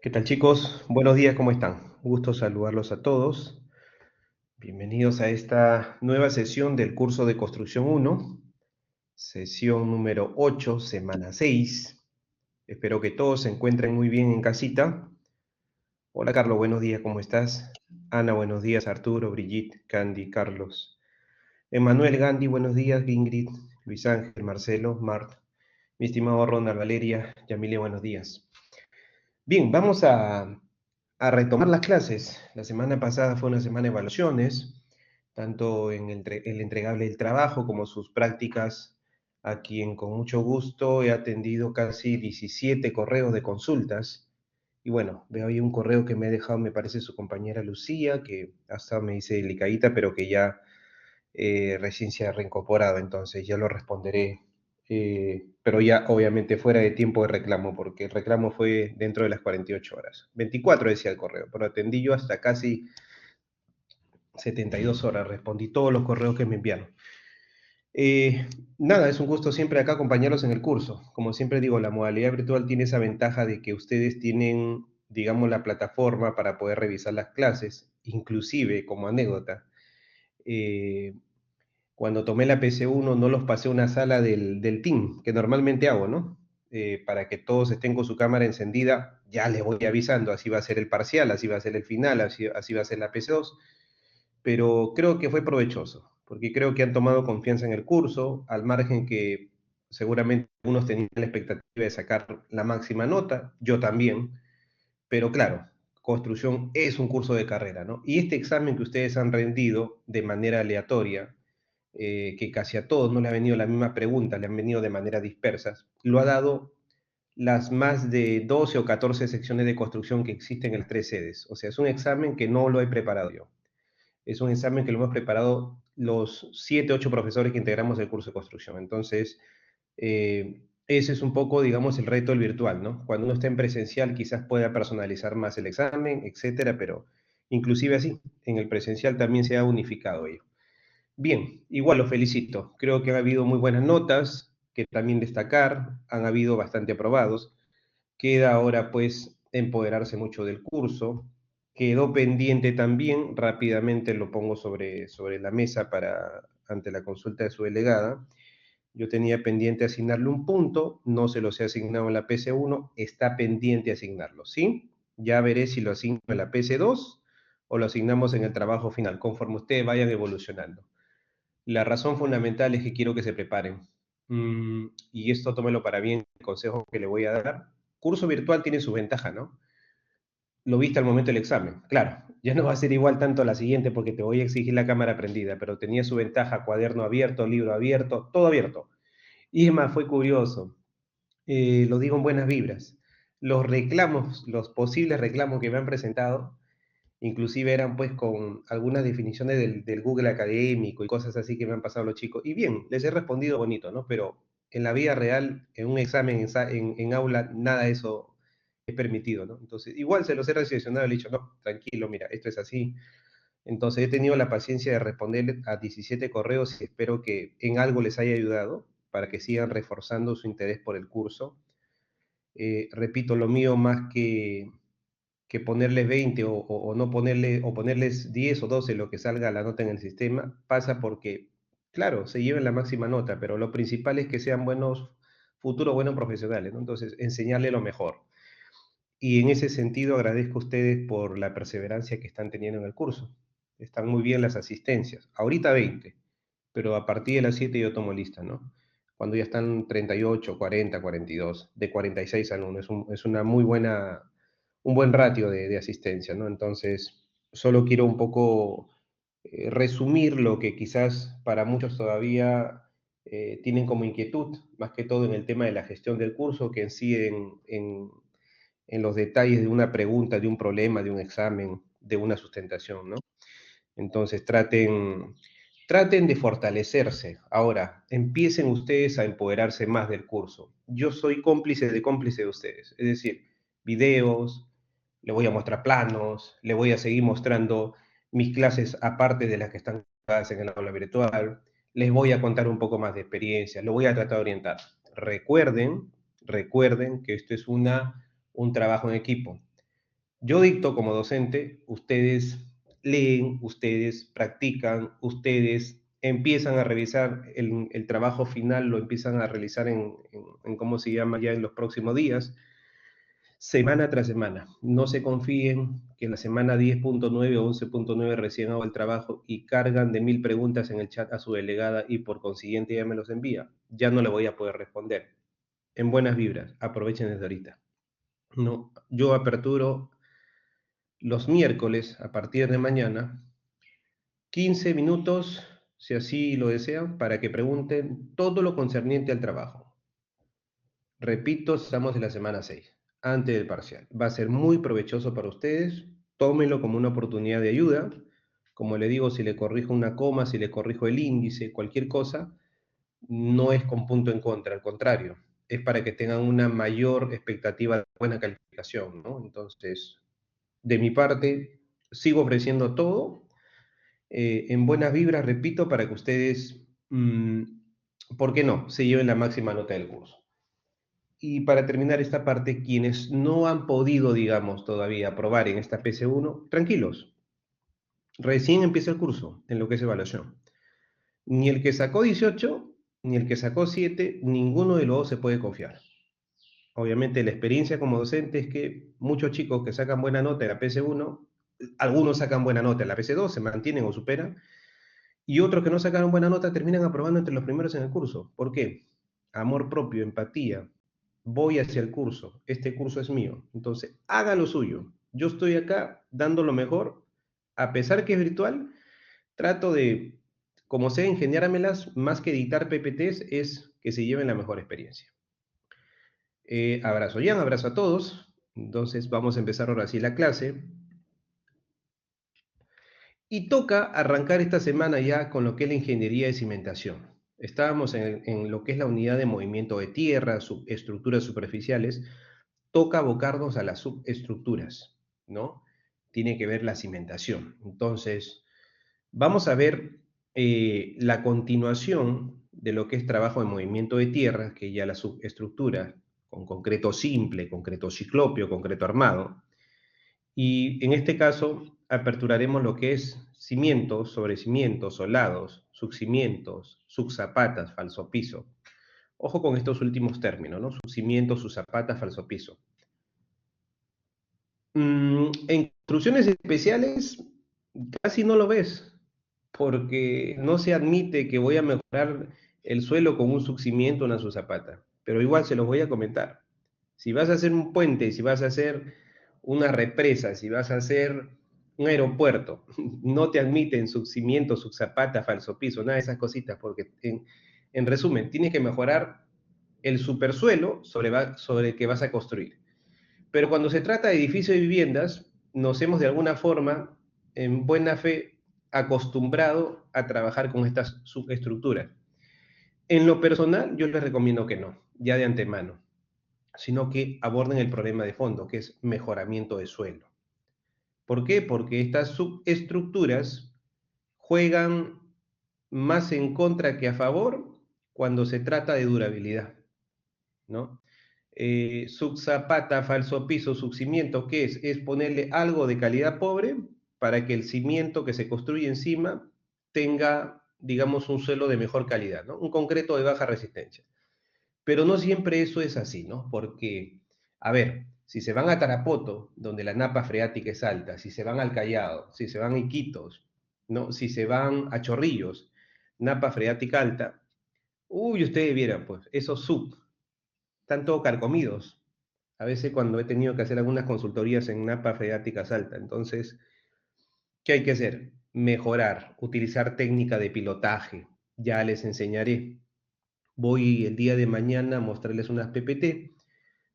¿Qué tal, chicos? Buenos días, ¿cómo están? Un gusto saludarlos a todos. Bienvenidos a esta nueva sesión del curso de Construcción 1, sesión número 8, semana 6. Espero que todos se encuentren muy bien en casita. Hola, Carlos, buenos días, ¿cómo estás? Ana, buenos días. Arturo, Brigitte, Candy, Carlos. Emanuel, Gandhi, buenos días. Ingrid, Luis Ángel, Marcelo, Mart. Mi estimado Ronald, Valeria, Yamilia, buenos días. Bien, vamos a retomar las clases. La semana pasada fue una semana de evaluaciones, tanto en el entregable del trabajo como sus prácticas, a quien con mucho gusto he atendido casi 17 correos de consultas. Y bueno, veo ahí un correo que me ha dejado, me parece, su compañera Lucía, que hasta me dice delicadita, pero que ya recién se ha reincorporado, entonces ya lo responderé, pero ya obviamente fuera de tiempo de reclamo, porque el reclamo fue dentro de las 48 horas. 24 decía el correo, pero atendí yo hasta casi 72 horas, respondí todos los correos que me enviaron. Eh, Nada, es un gusto siempre acá acompañarlos en el curso. Como siempre digo, la modalidad virtual tiene esa ventaja de que ustedes tienen, digamos, la plataforma para poder revisar las clases, inclusive como anécdota. eh, Cuando tomé la PC1 no los pasé a una sala del team, que normalmente hago, ¿no? Para que todos estén con su cámara encendida, ya les voy avisando, así va a ser el parcial, así va a ser el final, así va a ser la PC2, pero creo que fue provechoso, porque creo que han tomado confianza en el curso, al margen que seguramente unos tenían la expectativa de sacar la máxima nota, yo también, pero claro, construcción es un curso de carrera, ¿no? Y este examen que ustedes han rendido de manera aleatoria, que casi a todos no le ha venido la misma pregunta, le han venido de manera dispersas, lo ha dado las más de 12 o 14 secciones de construcción que existen en las tres sedes. O sea, es un examen que no lo he preparado yo. Es un examen que lo hemos preparado los 7, 8 profesores que integramos el curso de construcción. Entonces, ese es un poco, digamos, el reto del virtual, ¿no? Cuando uno está en presencial quizás pueda personalizar más el examen, etcétera, pero inclusive así, en el presencial también se ha unificado ello. Bien, igual los felicito. Creo que ha habido muy buenas notas, que también destacar, han habido bastante aprobados. Queda ahora pues empoderarse mucho del curso. Quedó pendiente también, rápidamente lo pongo sobre la mesa para ante la consulta de su delegada. Yo tenía pendiente asignarle un punto, no se los he asignado en la PC1, está pendiente asignarlo, ¿sí? Ya veré si lo asigno en la PC2 o lo asignamos en el trabajo final, conforme ustedes vayan evolucionando. La razón fundamental es que quiero que se preparen. Y esto tómelo para bien, el consejo que le voy a dar. Curso virtual tiene su ventaja, ¿no? Lo viste al momento del examen. Claro, ya no va a ser igual tanto la siguiente porque te voy a exigir la cámara prendida, pero tenía su ventaja, cuaderno abierto, libro abierto, todo abierto. Y es más, fue curioso, lo digo en buenas vibras. Los reclamos, los posibles reclamos que me han presentado, inclusive eran pues con algunas definiciones del Google académico y cosas así que me han pasado los chicos. Y bien, les he respondido bonito, ¿no? Pero en la vida real, en un examen, en aula, nada de eso es permitido, ¿no? Entonces, igual se los he recepcionado y le he dicho, no, tranquilo, mira, esto es así. Entonces, he tenido la paciencia de responder a 17 correos y espero que en algo les haya ayudado para que sigan reforzando su interés por el curso. Repito, lo mío más que ponerles 20 o no ponerle, o ponerles 10 o 12, lo que salga la nota en el sistema, pasa porque, claro, se lleven la máxima nota, pero lo principal es que sean buenos, futuros buenos profesionales, ¿no? Entonces, enseñarle lo mejor. Y en ese sentido agradezco a ustedes por la perseverancia que están teniendo en el curso. Están muy bien las asistencias. Ahorita 20, pero a partir de las 7 yo tomo lista, ¿no? Cuando ya están 38, 40, 42, de 46 alumnos, es una muy buena, un buen ratio de asistencia, ¿no? Entonces, solo quiero un poco resumir lo que quizás para muchos todavía tienen como inquietud, más que todo en el tema de la gestión del curso, que en sí en los detalles de una pregunta, de un problema, de un examen, de una sustentación, ¿no? Entonces traten de fortalecerse. Ahora, empiecen ustedes a empoderarse más del curso. Yo soy cómplice de ustedes. Es decir, videos, le voy a mostrar planos, le voy a seguir mostrando mis clases aparte de las que están dadas en el aula virtual, les voy a contar un poco más de experiencia, lo voy a tratar de orientar. Recuerden que esto es un trabajo en equipo. Yo dicto como docente, ustedes leen, ustedes practican, ustedes empiezan a revisar el trabajo final, lo empiezan a realizar en cómo se llama ya en los próximos días, semana tras semana. No se confíen que en la semana 10.9 o 11.9 recién hago el trabajo y cargan de 1000 preguntas en el chat a su delegada y por consiguiente ya me los envía. Ya no le voy a poder responder. En buenas vibras, aprovechen desde ahorita. No, yo aperturo los miércoles a partir de mañana 15 minutos, si así lo desean, para que pregunten todo lo concerniente al trabajo. Repito, estamos en la semana 6, antes del parcial. Va a ser muy provechoso para ustedes. Tómenlo como una oportunidad de ayuda. Como le digo, si le corrijo una coma, si le corrijo el índice, cualquier cosa, no es con punto en contra, al contrario, es para que tengan una mayor expectativa de buena calificación, ¿no? Entonces, de mi parte, sigo ofreciendo todo en buenas vibras, repito, para que ustedes, ¿por qué no?, se lleven la máxima nota del curso. Y para terminar esta parte, quienes no han podido, digamos, todavía aprobar en esta PC1, tranquilos, recién empieza el curso en lo que es evaluación. Ni el que sacó 18, ni el que sacó 7, ninguno de los dos se puede confiar. Obviamente la experiencia como docente es que muchos chicos que sacan buena nota en la PC1, algunos sacan buena nota en la PC2, se mantienen o superan, y otros que no sacaron buena nota terminan aprobando entre los primeros en el curso. ¿Por qué? Amor propio, empatía. Voy hacia el curso. Este curso es mío. Entonces, haga lo suyo. Yo estoy acá dando lo mejor. A pesar que es virtual, trato de, como sé, ingeniármelas, más que editar PPTs, es que se lleven la mejor experiencia. Abrazo, Jan, abrazo a todos. Entonces, vamos a empezar ahora sí la clase. Y toca arrancar esta semana ya con lo que es la ingeniería de cimentación. Estábamos en lo que es la unidad de movimiento de tierra, estructuras superficiales. Toca abocarnos a las subestructuras, ¿no? Tiene que ver la cimentación. Entonces, vamos a ver la continuación de lo que es trabajo de movimiento de tierra, que ya la subestructura, con concreto simple, concreto ciclopio, concreto armado, y en este caso aperturaremos lo que es cimientos, sobre cimientos, solados, subcimientos, subzapatas, falso piso. Ojo con estos últimos términos, ¿no? Subcimientos, subzapatas, falso piso. En construcciones especiales casi no lo ves, porque no se admite que voy a mejorar el suelo con un subcimiento o una subzapata, pero igual se los voy a comentar. Si vas a hacer un puente, si vas a hacer una represa, si vas a hacer un aeropuerto, no te admiten subcimiento, subzapata, falso piso, nada de esas cositas, porque en resumen, tienes que mejorar el supersuelo sobre el que vas a construir. Pero cuando se trata de edificios y viviendas, nos hemos de alguna forma, en buena fe, acostumbrado a trabajar con estas subestructuras. En lo personal, yo les recomiendo que no, ya de antemano, sino que aborden el problema de fondo, que es mejoramiento de suelo. ¿Por qué? Porque estas subestructuras juegan más en contra que a favor cuando se trata de durabilidad, ¿no? Subzapata, falso piso, subcimiento, ¿qué es? Es ponerle algo de calidad pobre para que el cimiento que se construye encima tenga, digamos, un suelo de mejor calidad, ¿no? Un concreto de baja resistencia. Pero no siempre eso es así, ¿no? Porque, a ver, si se van a Tarapoto, donde la napa freática es alta, si se van al Callao, si se van a Iquitos, ¿no? Si se van a Chorrillos, napa freática alta, uy, ustedes vieran, pues, esos sub están todos carcomidos. A veces cuando he tenido que hacer algunas consultorías en napas freáticas alta, entonces, ¿qué hay que hacer? Mejorar, utilizar técnica de pilotaje. Ya les enseñaré. Voy el día de mañana a mostrarles unas PPT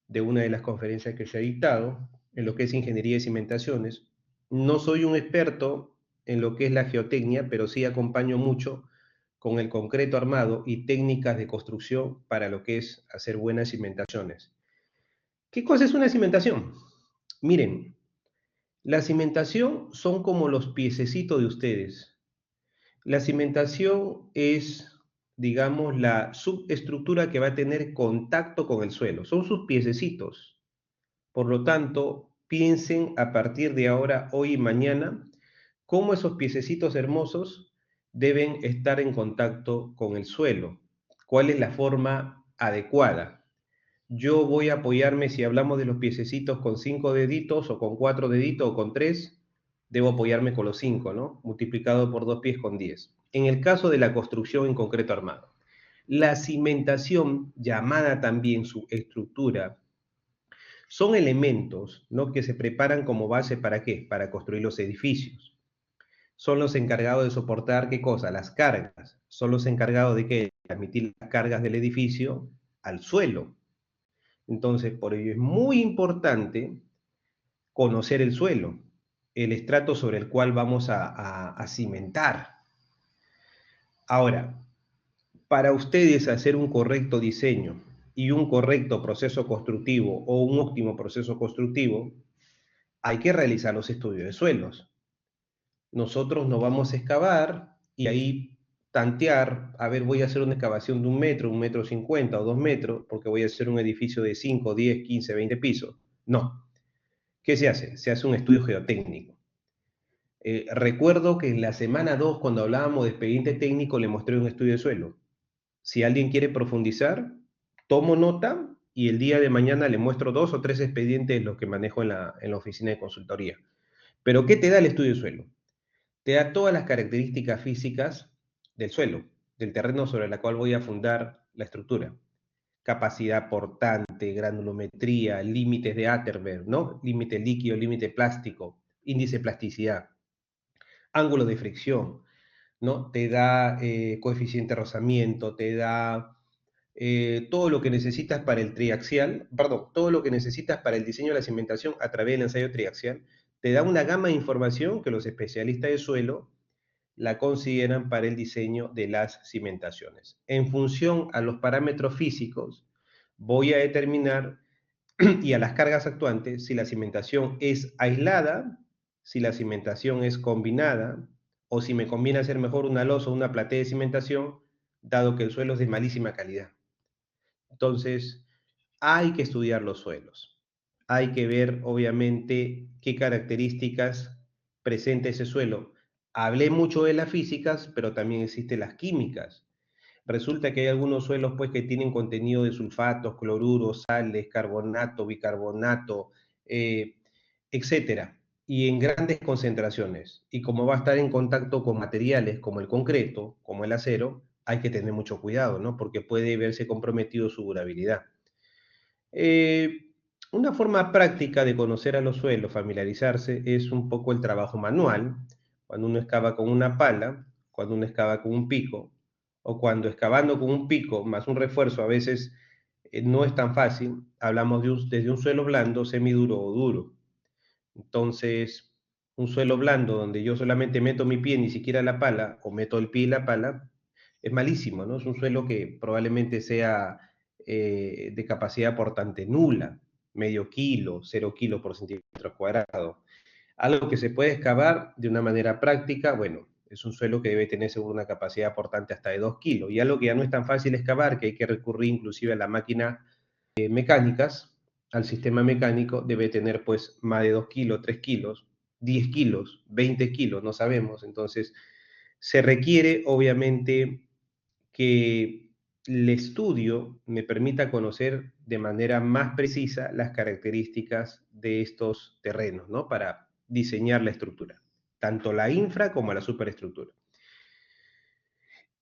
de una de las conferencias que se ha dictado en lo que es ingeniería de cimentaciones. No soy un experto en lo que es la geotecnia, pero sí acompaño mucho con el concreto armado y técnicas de construcción para lo que es hacer buenas cimentaciones. ¿Qué cosa es una cimentación? Miren, la cimentación son como los piececitos de ustedes. La cimentación es, digamos, la subestructura que va a tener contacto con el suelo. Son sus piececitos. Por lo tanto, piensen a partir de ahora, hoy y mañana, cómo esos piececitos hermosos deben estar en contacto con el suelo. ¿Cuál es la forma adecuada? Yo voy a apoyarme, si hablamos de los piececitos con 5 deditos o con 4 deditos o con 3, debo apoyarme con los 5, ¿no? Multiplicado por 2 pies con 10. En el caso de la construcción en concreto armado. La cimentación, llamada también su estructura, son elementos, ¿no?, que se preparan como base ¿para qué? Para construir los edificios. Son los encargados de soportar, ¿qué cosa? Las cargas. Son los encargados de ¿qué? Transmitir las cargas del edificio al suelo. Entonces, por ello es muy importante conocer el suelo, el estrato sobre el cual vamos a cimentar. Ahora, para ustedes hacer un correcto diseño y un correcto proceso constructivo o un óptimo proceso constructivo, hay que realizar los estudios de suelos. Nosotros no vamos a excavar y ahí tantear, a ver, voy a hacer una excavación de 1 metro, 1,50 m o 2 metros, porque voy a hacer un edificio de 5, 10, 15, 20 pisos. No. ¿Qué se hace? Se hace un estudio geotécnico. Recuerdo que en la semana 2, cuando hablábamos de expediente técnico, le mostré un estudio de suelo. Si alguien quiere profundizar, tomo nota y el día de mañana le muestro 2 o 3 expedientes los que manejo en la oficina de consultoría. Pero ¿qué te da el estudio de suelo? Te da todas las características físicas del suelo, del terreno sobre el cual voy a fundar la estructura. Capacidad portante, granulometría, límites de Atterberg, ¿no? Límite líquido, límite plástico, índice de plasticidad, ángulo de fricción, ¿no? Te da coeficiente de rozamiento, te da todo lo que necesitas para el triaxial, perdón, todo lo que necesitas para el diseño de la cimentación a través del ensayo triaxial, te da una gama de información que los especialistas de suelo la consideran para el diseño de las cimentaciones. En función a los parámetros físicos, voy a determinar y a las cargas actuantes si la cimentación es aislada, si la cimentación es combinada, o si me conviene hacer mejor una losa o una platea de cimentación, dado que el suelo es de malísima calidad. Entonces, hay que estudiar los suelos. Hay que ver, obviamente, qué características presenta ese suelo. Hablé mucho de las físicas, pero también existen las químicas. Resulta que hay algunos suelos pues que tienen contenido de sulfatos, cloruros, sales, carbonato, bicarbonato, eh, etcétera, y en grandes concentraciones. Y como va a estar en contacto con materiales como el concreto, como el acero, hay que tener mucho cuidado, ¿no? Porque puede verse comprometido su durabilidad. Eh, una forma práctica de conocer a los suelos, familiarizarse, es un poco el trabajo manual, cuando uno excava con una pala, cuando uno excava con un pico, o cuando excavando con un pico más un refuerzo a veces no es tan fácil, hablamos desde un suelo blando, semiduro o duro. Entonces, un suelo blando donde yo solamente meto mi pie, ni siquiera la pala, o meto el pie y la pala, es malísimo, ¿no? Es un suelo que probablemente sea de capacidad portante nula, medio kilo, 0 kilos por centímetro cuadrado. Algo que se puede excavar de una manera práctica, bueno, es un suelo que debe tener seguro una capacidad portante hasta de 2 kilos. Y algo que ya no es tan fácil excavar, que hay que recurrir inclusive a la máquina mecánicas, al sistema mecánico, debe tener pues más de 2 kilos, 3 kilos, 10 kilos, 20 kilos, no sabemos. Entonces, se requiere obviamente que el estudio me permita conocer de manera más precisa las características de estos terrenos, ¿no? Para diseñar la estructura, tanto la infra como la superestructura.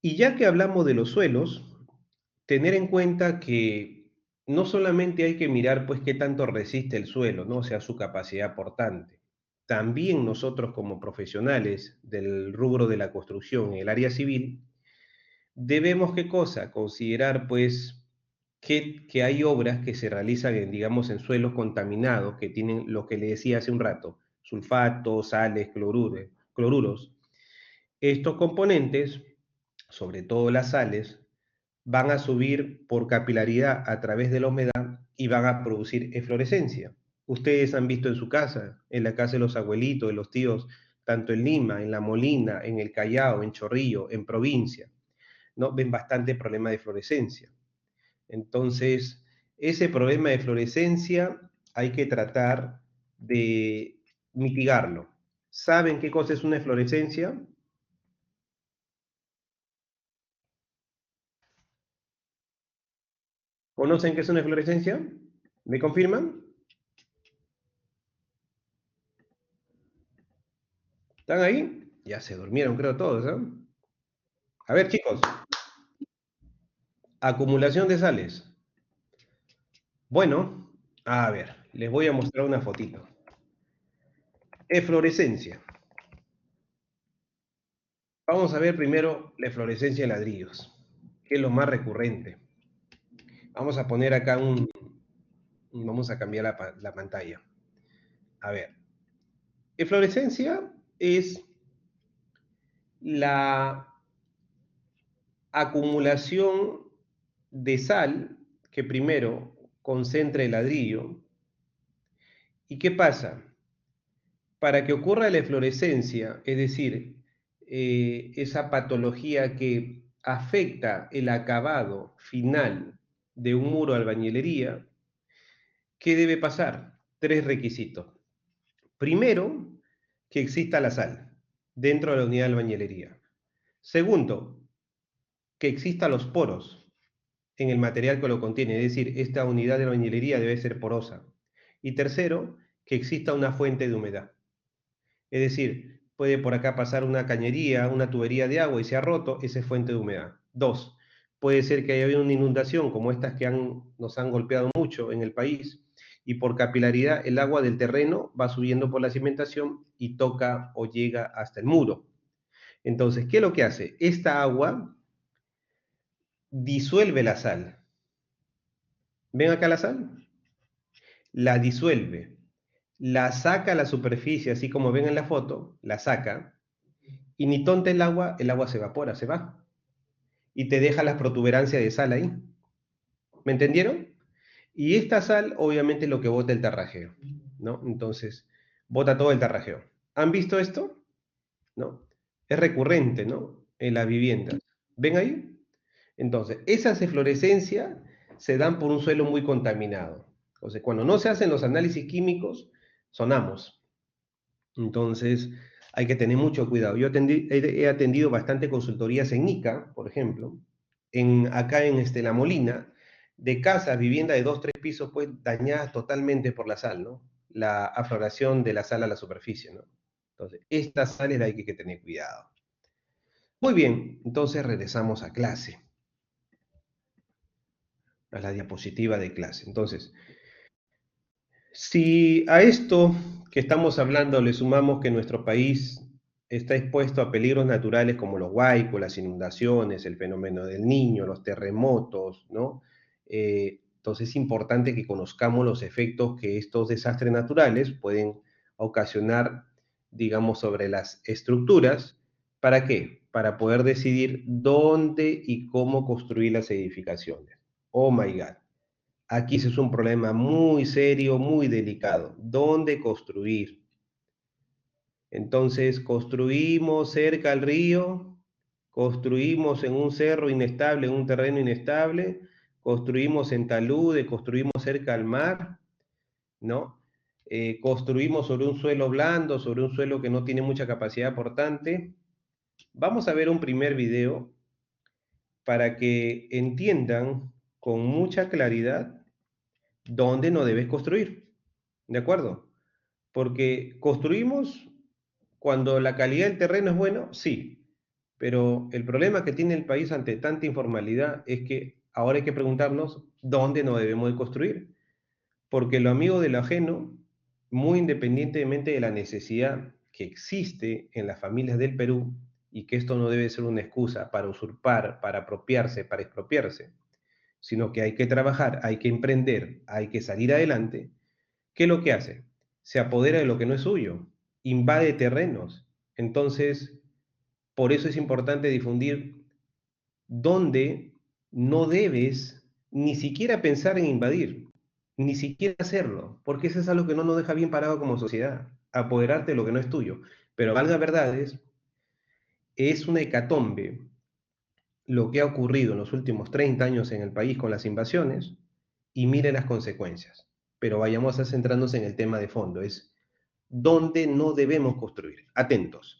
Y ya que hablamos de los suelos, tener en cuenta que no solamente hay que mirar pues qué tanto resiste el suelo, ¿no? O sea, su capacidad portante. También nosotros como profesionales del rubro de la construcción en el área civil, debemos qué cosa, considerar pues que hay obras que se realizan en, digamos, en suelos contaminados, que tienen lo que le decía hace un rato, sulfatos, sales, cloruros. Estos componentes, sobre todo las sales, van a subir por capilaridad a través de la humedad y van a producir eflorescencia. Ustedes han visto en su casa, en la casa de los abuelitos, de los tíos, tanto en Lima, en La Molina, en el Callao, en Chorrillo, en provincia, ¿no? Ven bastante problema de fluorescencia. Entonces, ese problema de fluorescencia hay que tratar de mitigarlo. ¿Saben qué cosa es una eflorescencia? ¿Conocen qué es una eflorescencia? ¿Me confirman? ¿Están ahí? Ya se durmieron, creo, todos, ¿eh? A ver, chicos, acumulación de sales. Bueno, a ver, les voy a mostrar una fotito. Eflorescencia. Vamos a ver primero la eflorescencia de ladrillos, que es lo más recurrente. Vamos a poner acá vamos a cambiar la pantalla. A ver, eflorescencia es la acumulación de sal que primero concentra el ladrillo. ¿Y qué pasa? Para que ocurra la eflorescencia, es decir, esa patología que afecta el acabado final de un muro de albañilería, ¿qué debe pasar? Tres requisitos. Primero, que exista la sal dentro de la unidad de albañilería. Segundo, que existan los poros en el material que lo contiene, es decir, esta unidad de albañilería debe ser porosa. Y tercero, que exista una fuente de humedad. Es decir, puede por acá pasar una cañería, una tubería de agua y se ha roto, esa es fuente de humedad. Dos, puede ser que haya habido una inundación como estas que nos han golpeado mucho en el país y por capilaridad el agua del terreno va subiendo por la cimentación y toca o llega hasta el muro. Entonces, ¿qué es lo que hace? Esta agua disuelve la sal. ¿Ven acá la sal? La disuelve, la saca a la superficie, así como ven en la foto, la saca, y ni tonta el agua se evapora, se va, y te deja las protuberancias de sal ahí. ¿Me entendieron? Y esta sal, obviamente, es lo que bota el tarrajeo, ¿no? Entonces, bota todo el tarrajeo. ¿Han visto esto? ¿No? Es recurrente, ¿no? En las viviendas. ¿Ven ahí? Entonces, esas eflorescencias se dan por un suelo muy contaminado. Entonces, cuando no se hacen los análisis químicos, sonamos. Entonces, hay que tener mucho cuidado. Yo he atendido bastante consultorías en Ica, por ejemplo, acá en La Molina, de casas, vivienda de 2, 3 pisos, pues dañadas totalmente por la sal, ¿no? La afloración de la sal a la superficie, ¿no? Entonces, estas sales hay que tener cuidado. Muy bien, entonces regresamos a clase, a la diapositiva de clase. Entonces, si a esto que estamos hablando le sumamos que nuestro país está expuesto a peligros naturales como los huaicos, las inundaciones, el fenómeno del Niño, los terremotos, ¿no? Entonces es importante que conozcamos los efectos que estos desastres naturales pueden ocasionar, digamos, sobre las estructuras. ¿Para qué? Para poder decidir dónde y cómo construir las edificaciones. Oh my God. Aquí ese es un problema muy serio, muy delicado. ¿Dónde construir? Entonces, construimos cerca al río, construimos en un cerro inestable, en un terreno inestable, construimos en taludes, construimos cerca al mar, ¿no? Construimos sobre un suelo blando, sobre un suelo que no tiene mucha capacidad portante. Vamos a ver un primer video para que entiendan con mucha claridad dónde no debes construir. ¿De acuerdo? Porque construimos cuando la calidad del terreno es bueno, sí, pero el problema que tiene el país ante tanta informalidad es que ahora hay que preguntarnos dónde no debemos de construir, porque lo amigo de lo ajeno, muy independientemente de la necesidad que existe en las familias del Perú, y que esto no debe ser una excusa para usurpar, para apropiarse, para expropiarse, sino que hay que trabajar, hay que emprender, hay que salir adelante. ¿Qué es lo que hace? Se apodera de lo que no es suyo, invade terrenos. Entonces, por eso es importante difundir dónde no debes ni siquiera pensar en invadir, ni siquiera hacerlo, porque eso es algo que no nos deja bien parado como sociedad, apoderarte de lo que no es tuyo. Pero valga verdades, es una hecatombe lo que ha ocurrido en los últimos 30 años en el país con las invasiones y mire las consecuencias. Pero vayamos a centrarnos en el tema de fondo, es dónde no debemos construir. Atentos.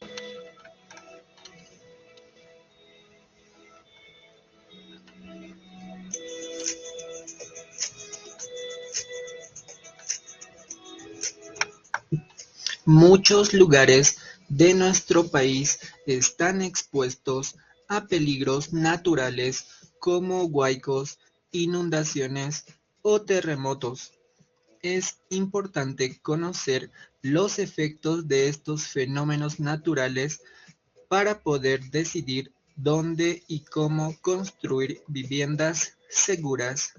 Muchos lugares de nuestro país están expuestos a peligros naturales como huaicos, inundaciones o terremotos. Es importante conocer los efectos de estos fenómenos naturales para poder decidir dónde y cómo construir viviendas seguras.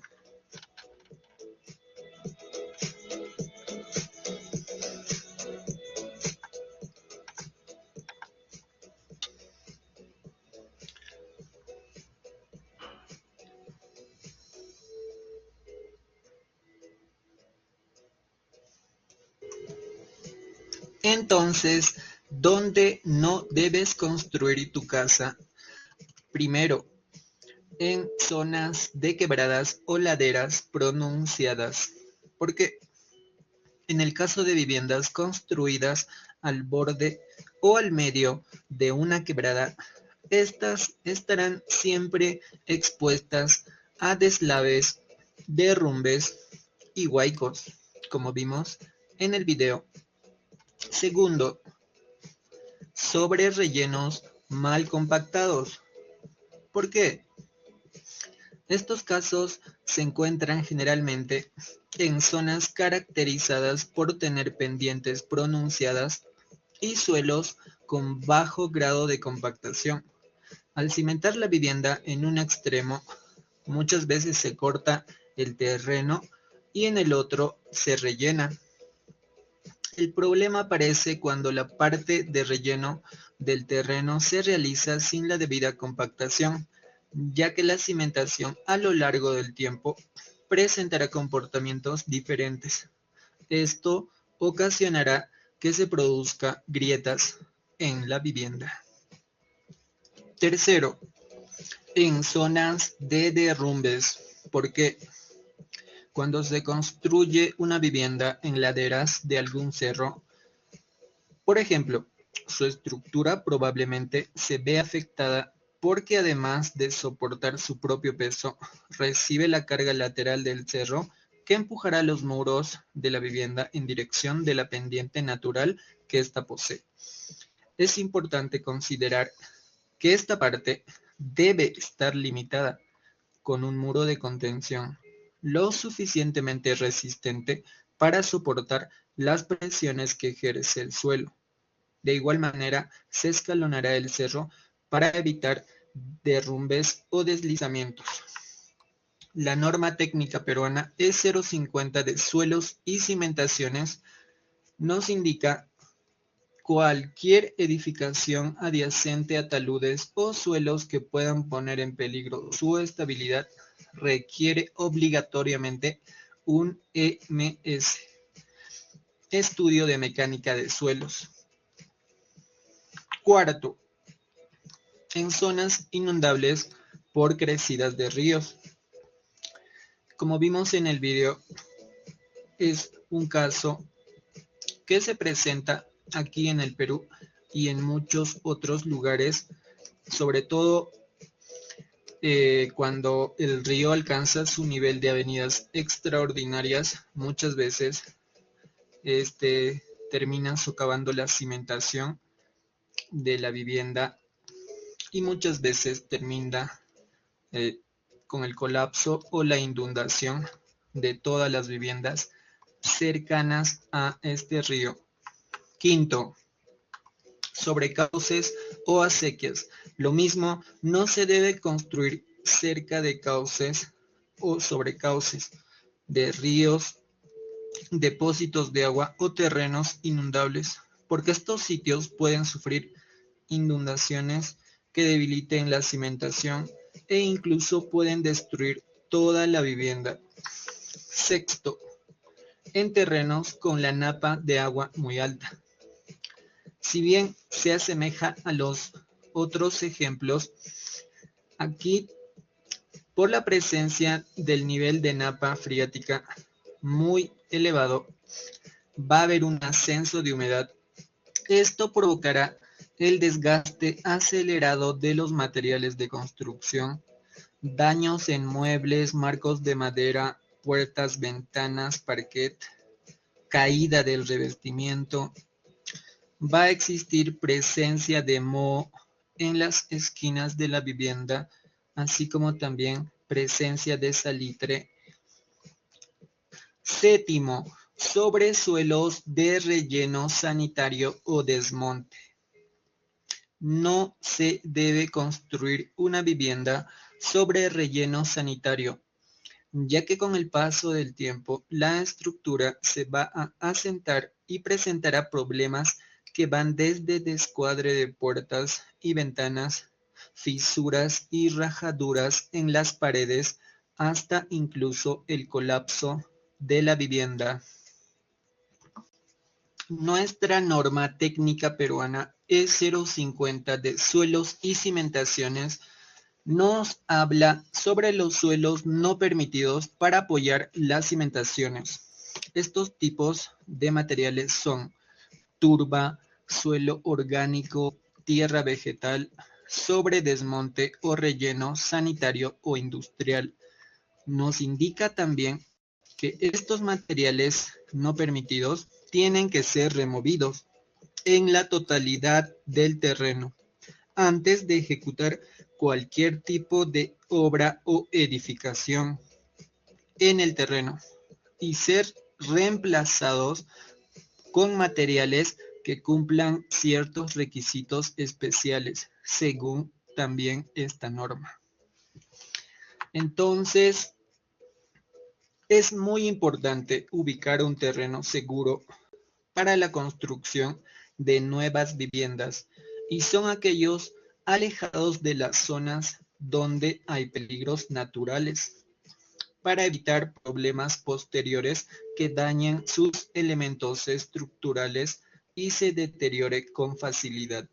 Entonces, ¿dónde no debes construir tu casa? Primero, en zonas de quebradas o laderas pronunciadas, porque en el caso de viviendas construidas al borde o al medio de una quebrada, estas estarán siempre expuestas a deslaves, derrumbes y huaicos, como vimos en el video. Segundo, sobre rellenos mal compactados. ¿Por qué? Estos casos se encuentran generalmente en zonas caracterizadas por tener pendientes pronunciadas y suelos con bajo grado de compactación. Al cimentar la vivienda en un extremo, muchas veces se corta el terreno y en el otro se rellena. El problema aparece cuando la parte de relleno del terreno se realiza sin la debida compactación, ya que la cimentación a lo largo del tiempo presentará comportamientos diferentes. Esto ocasionará que se produzcan grietas en la vivienda. Tercero, en zonas de derrumbes, porque cuando se construye una vivienda en laderas de algún cerro, por ejemplo, su estructura probablemente se ve afectada porque además de soportar su propio peso, recibe la carga lateral del cerro que empujará los muros de la vivienda en dirección de la pendiente natural que ésta posee. Es importante considerar que esta parte debe estar limitada con un muro de contención lo suficientemente resistente para soportar las presiones que ejerce el suelo. De igual manera, se escalonará el cerro para evitar derrumbes o deslizamientos. La norma técnica peruana E050 de suelos y cimentaciones nos indica cualquier edificación adyacente a taludes o suelos que puedan poner en peligro su estabilidad requiere obligatoriamente un EMS, estudio de mecánica de suelos. Cuarto, en zonas inundables por crecidas de ríos. Como vimos en el video, es un caso que se presenta aquí en el Perú y en muchos otros lugares, sobre todo cuando el río alcanza su nivel de avenidas extraordinarias, muchas veces termina socavando la cimentación de la vivienda y muchas veces termina eh, con el colapso o la inundación de todas las viviendas cercanas a este río. Quinto, sobrecauces o acequias. Lo mismo, no se debe construir cerca de cauces o sobrecauces de ríos, depósitos de agua o terrenos inundables, porque estos sitios pueden sufrir inundaciones que debiliten la cimentación e incluso pueden destruir toda la vivienda. Sexto, en terrenos con la napa de agua muy alta. Si bien se asemeja a los otros ejemplos, aquí por la presencia del nivel de napa freática muy elevado, va a haber un ascenso de humedad. Esto provocará el desgaste acelerado de los materiales de construcción, daños en muebles, marcos de madera, puertas, ventanas, parquet, caída del revestimiento. Va a existir presencia de moho en las esquinas de la vivienda, así como también presencia de salitre. Séptimo, sobre suelos de relleno sanitario o desmonte. No se debe construir una vivienda sobre relleno sanitario, ya que con el paso del tiempo la estructura se va a asentar y presentará problemas que van desde descuadre de puertas y ventanas, fisuras y rajaduras en las paredes, hasta incluso el colapso de la vivienda. Nuestra norma técnica peruana E050 de suelos y cimentaciones nos habla sobre los suelos no permitidos para apoyar las cimentaciones. Estos tipos de materiales son turba, suelo orgánico, tierra vegetal, sobre desmonte o relleno sanitario o industrial. Nos indica también que estos materiales no permitidos tienen que ser removidos en la totalidad del terreno antes de ejecutar cualquier tipo de obra o edificación en el terreno y ser reemplazados con materiales que cumplan ciertos requisitos especiales según también esta norma. Entonces, es muy importante ubicar un terreno seguro para la construcción de nuevas viviendas y son aquellos alejados de las zonas donde hay peligros naturales para evitar problemas posteriores que dañen sus elementos estructurales y se deteriore con facilidad.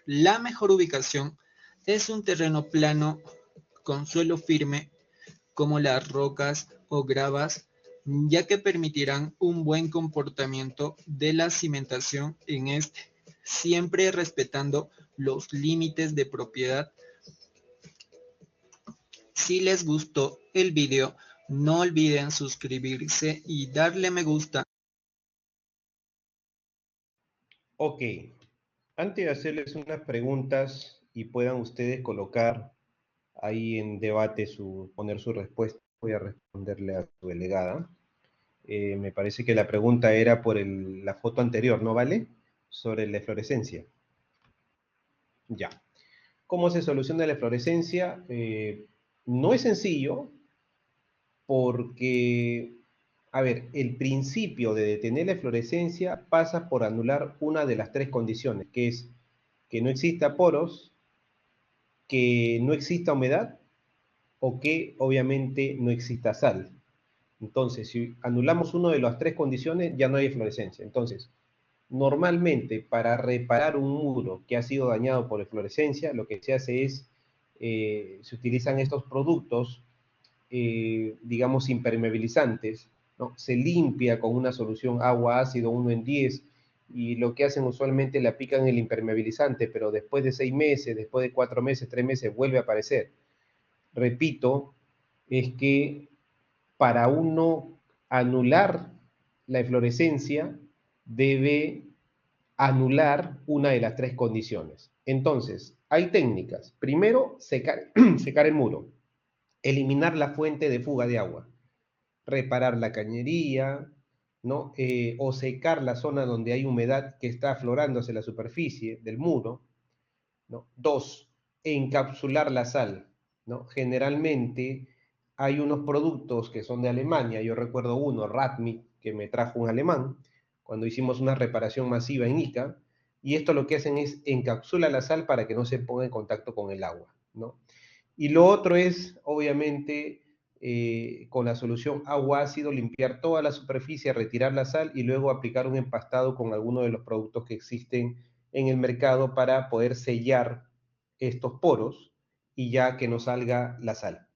La mejor ubicación es un terreno plano con suelo firme como las rocas o gravas, ya que permitirán un buen comportamiento de la cimentación en este, siempre respetando los límites de propiedad. Si les gustó el video, no olviden suscribirse y darle me gusta. Ok, antes de hacerles unas preguntas y puedan ustedes colocar ahí en debate poner su respuesta, voy a responderle a su delegada. Me parece que la pregunta era por la foto anterior, ¿no vale? Sobre la eflorescencia. Ya. ¿Cómo se soluciona la eflorescencia? No es sencillo porque, a ver, el principio de detener la eflorescencia pasa por anular una de las tres condiciones, que es que no exista poros, que no exista humedad o que obviamente no exista sal. Entonces, si anulamos una de las tres condiciones, ya no hay eflorescencia. Entonces, normalmente para reparar un muro que ha sido dañado por eflorescencia, lo que se hace es, se utilizan estos productos, digamos, impermeabilizantes, ¿no? Se limpia con una solución agua ácido 1 en 10 y lo que hacen usualmente le aplican el impermeabilizante, pero después de 6 meses, después de 4 meses, 3 meses, vuelve a aparecer. Repito, es que para uno anular la eflorescencia, debe anular una de las tres condiciones. Entonces, hay técnicas. Primero, secar, secar el muro, eliminar la fuente de fuga de agua, reparar la cañería, ¿no? O secar la zona donde hay humedad que está aflorando hacia la superficie del muro, ¿no? Dos, encapsular la sal, ¿no? Generalmente hay unos productos que son de Alemania, yo recuerdo uno, Ratmik, que me trajo un alemán, cuando hicimos una reparación masiva en Ica, y esto lo que hacen es encapsular la sal para que no se ponga en contacto con el agua, ¿no? Y lo otro es, obviamente, con la solución agua ácido, limpiar toda la superficie, retirar la sal y luego aplicar un empastado con alguno de los productos que existen en el mercado para poder sellar estos poros y ya que no salga la sal.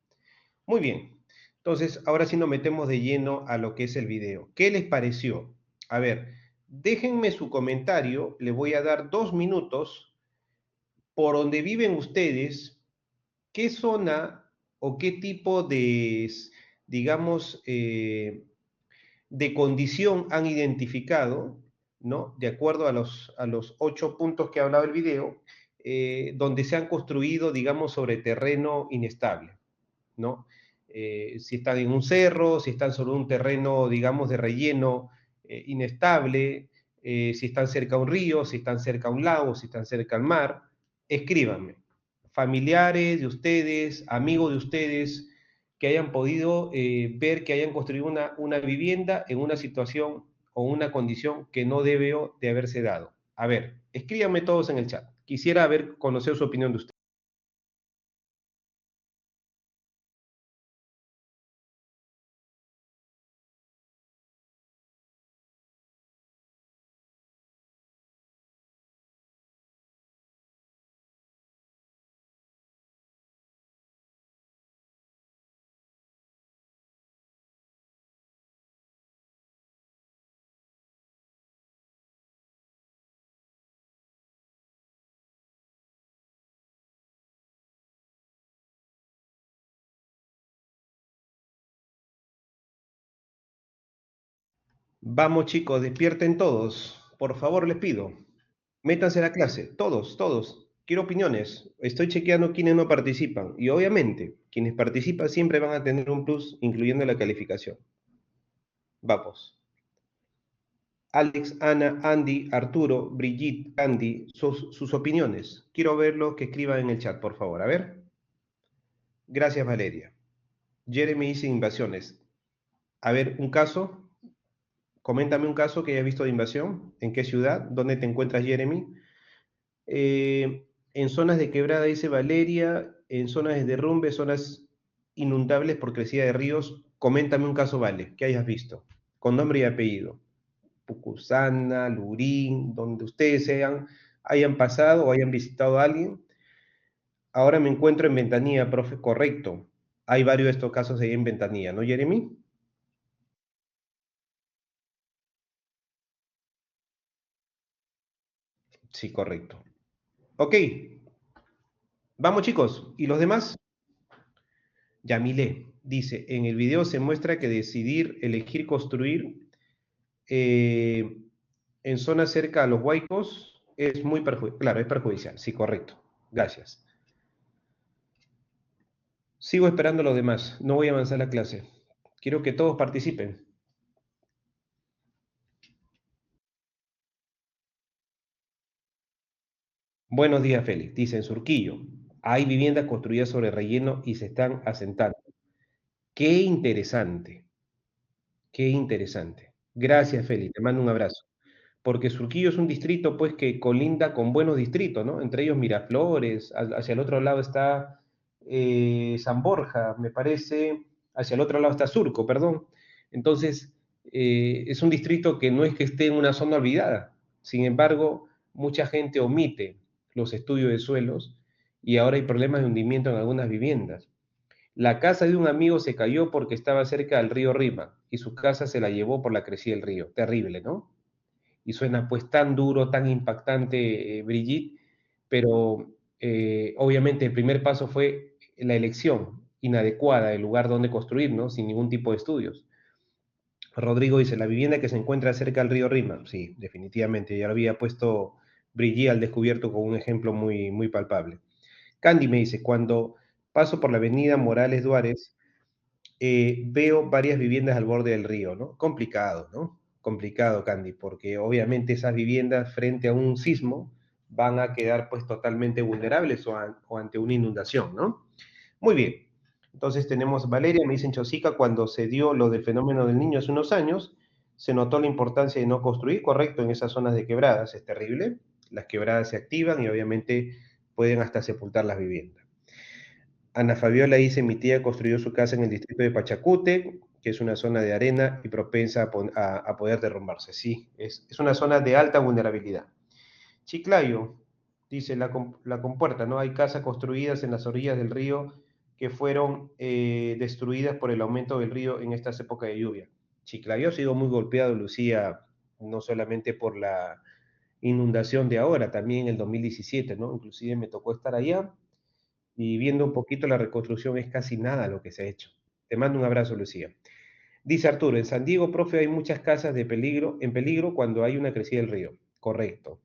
Muy bien, entonces ahora sí nos metemos de lleno a lo que es el video. ¿Qué les pareció? A ver, déjenme su comentario, le voy a dar 2 minutos por donde viven ustedes, qué zona o qué tipo de, digamos, de condición han identificado, ¿no? De acuerdo a los 8 puntos que ha hablado el video, donde se han construido, digamos, sobre terreno inestable, ¿no? Si están en un cerro, si están sobre un terreno, digamos, de relleno inestable, si están cerca a un río, si están cerca a un lago, si están cerca al mar, escríbanme. Familiares de ustedes, amigos de ustedes, que hayan podido ver que hayan construido una vivienda en una situación o una condición que no debió de haberse dado. A ver, escríbanme todos en el chat. Quisiera conocer su opinión de ustedes. Vamos chicos, despierten todos. Por favor, les pido. Métanse a la clase, todos, todos. Quiero opiniones. Estoy chequeando quienes no participan. Y obviamente, quienes participan siempre van a tener un plus, incluyendo la calificación. Vamos. Alex, Ana, Andy, Arturo, Brigitte, Candy, sus opiniones. Quiero verlo que escriban en el chat, por favor. A ver. Gracias, Valeria. Jeremy dice invasiones. A ver, un caso. Coméntame un caso que hayas visto de invasión. ¿En qué ciudad? ¿Dónde te encuentras, Jeremy? En zonas de quebrada, dice Valeria, en zonas de derrumbe, zonas inundables por crecida de ríos. Coméntame un caso, Vale, que hayas visto, con nombre y apellido. Pucusana, Lurín, donde ustedes hayan pasado o hayan visitado a alguien. Ahora me encuentro en Ventanilla, profe, correcto. Hay varios de estos casos ahí en Ventanilla, ¿no, Jeremy? Sí, correcto. Ok, vamos chicos. ¿Y los demás? Yamile dice, en el video se muestra que decidir, elegir construir eh, en zonas cerca a los huaicos es muy perjudicial. Claro, es perjudicial. Sí, correcto. Gracias. Sigo esperando a los demás. No voy a avanzar la clase. Quiero que todos participen. Buenos días, Félix. Dice en Surquillo. Hay viviendas construidas sobre relleno y se están asentando. Qué interesante. Qué interesante. Gracias, Félix. Te mando un abrazo. Porque Surquillo es un distrito pues que colinda con buenos distritos, ¿no? Entre ellos Miraflores, hacia el otro lado está San Borja, me parece, hacia el otro lado está Surco, perdón. Entonces, es un distrito que no es que esté en una zona olvidada, sin embargo, mucha gente omite los estudios de suelos y ahora hay problemas de hundimiento en algunas viviendas. La casa de un amigo se cayó porque estaba cerca del río Rima y su casa se la llevó por la crecida del río. Terrible, ¿no? Y suena pues tan duro, tan impactante, Brigitte, pero obviamente el primer paso fue la elección inadecuada del lugar donde construir, ¿no? Sin ningún tipo de estudios. Rodrigo dice, la vivienda que se encuentra cerca del río Rima. Sí, definitivamente, ya lo había puesto Brigitte al descubierto con un ejemplo muy, muy palpable. Candy me dice, cuando paso por la avenida Morales Duárez, veo varias viviendas al borde del río, ¿no? Complicado, ¿no? Complicado, Candy, porque obviamente esas viviendas frente a un sismo van a quedar pues totalmente vulnerables o ante una inundación, ¿no? Muy bien. Entonces tenemos Valeria, me dicen Chosica, cuando se dio lo del fenómeno del niño hace unos años, se notó la importancia de no construir, correcto, en esas zonas de quebradas, es terrible. Las quebradas se activan y obviamente pueden hasta sepultar las viviendas. Ana Fabiola dice, mi tía construyó su casa en el distrito de Pachacute, que es una zona de arena y propensa a poder derrumbarse. Sí, es una zona de alta vulnerabilidad. Chiclayo, dice la compuerta, ¿no? Hay casas construidas en las orillas del río que fueron destruidas por el aumento del río en estas épocas de lluvia. Chiclayo ha sido muy golpeado, Lucía, no solamente por la inundación de ahora, también en el 2017, ¿no? Inclusive me tocó estar allá y viendo un poquito la reconstrucción es casi nada lo que se ha hecho. Te mando un abrazo, Lucía. Dice Arturo, en San Diego, profe, hay muchas casas en peligro cuando hay una crecida del río. Correcto.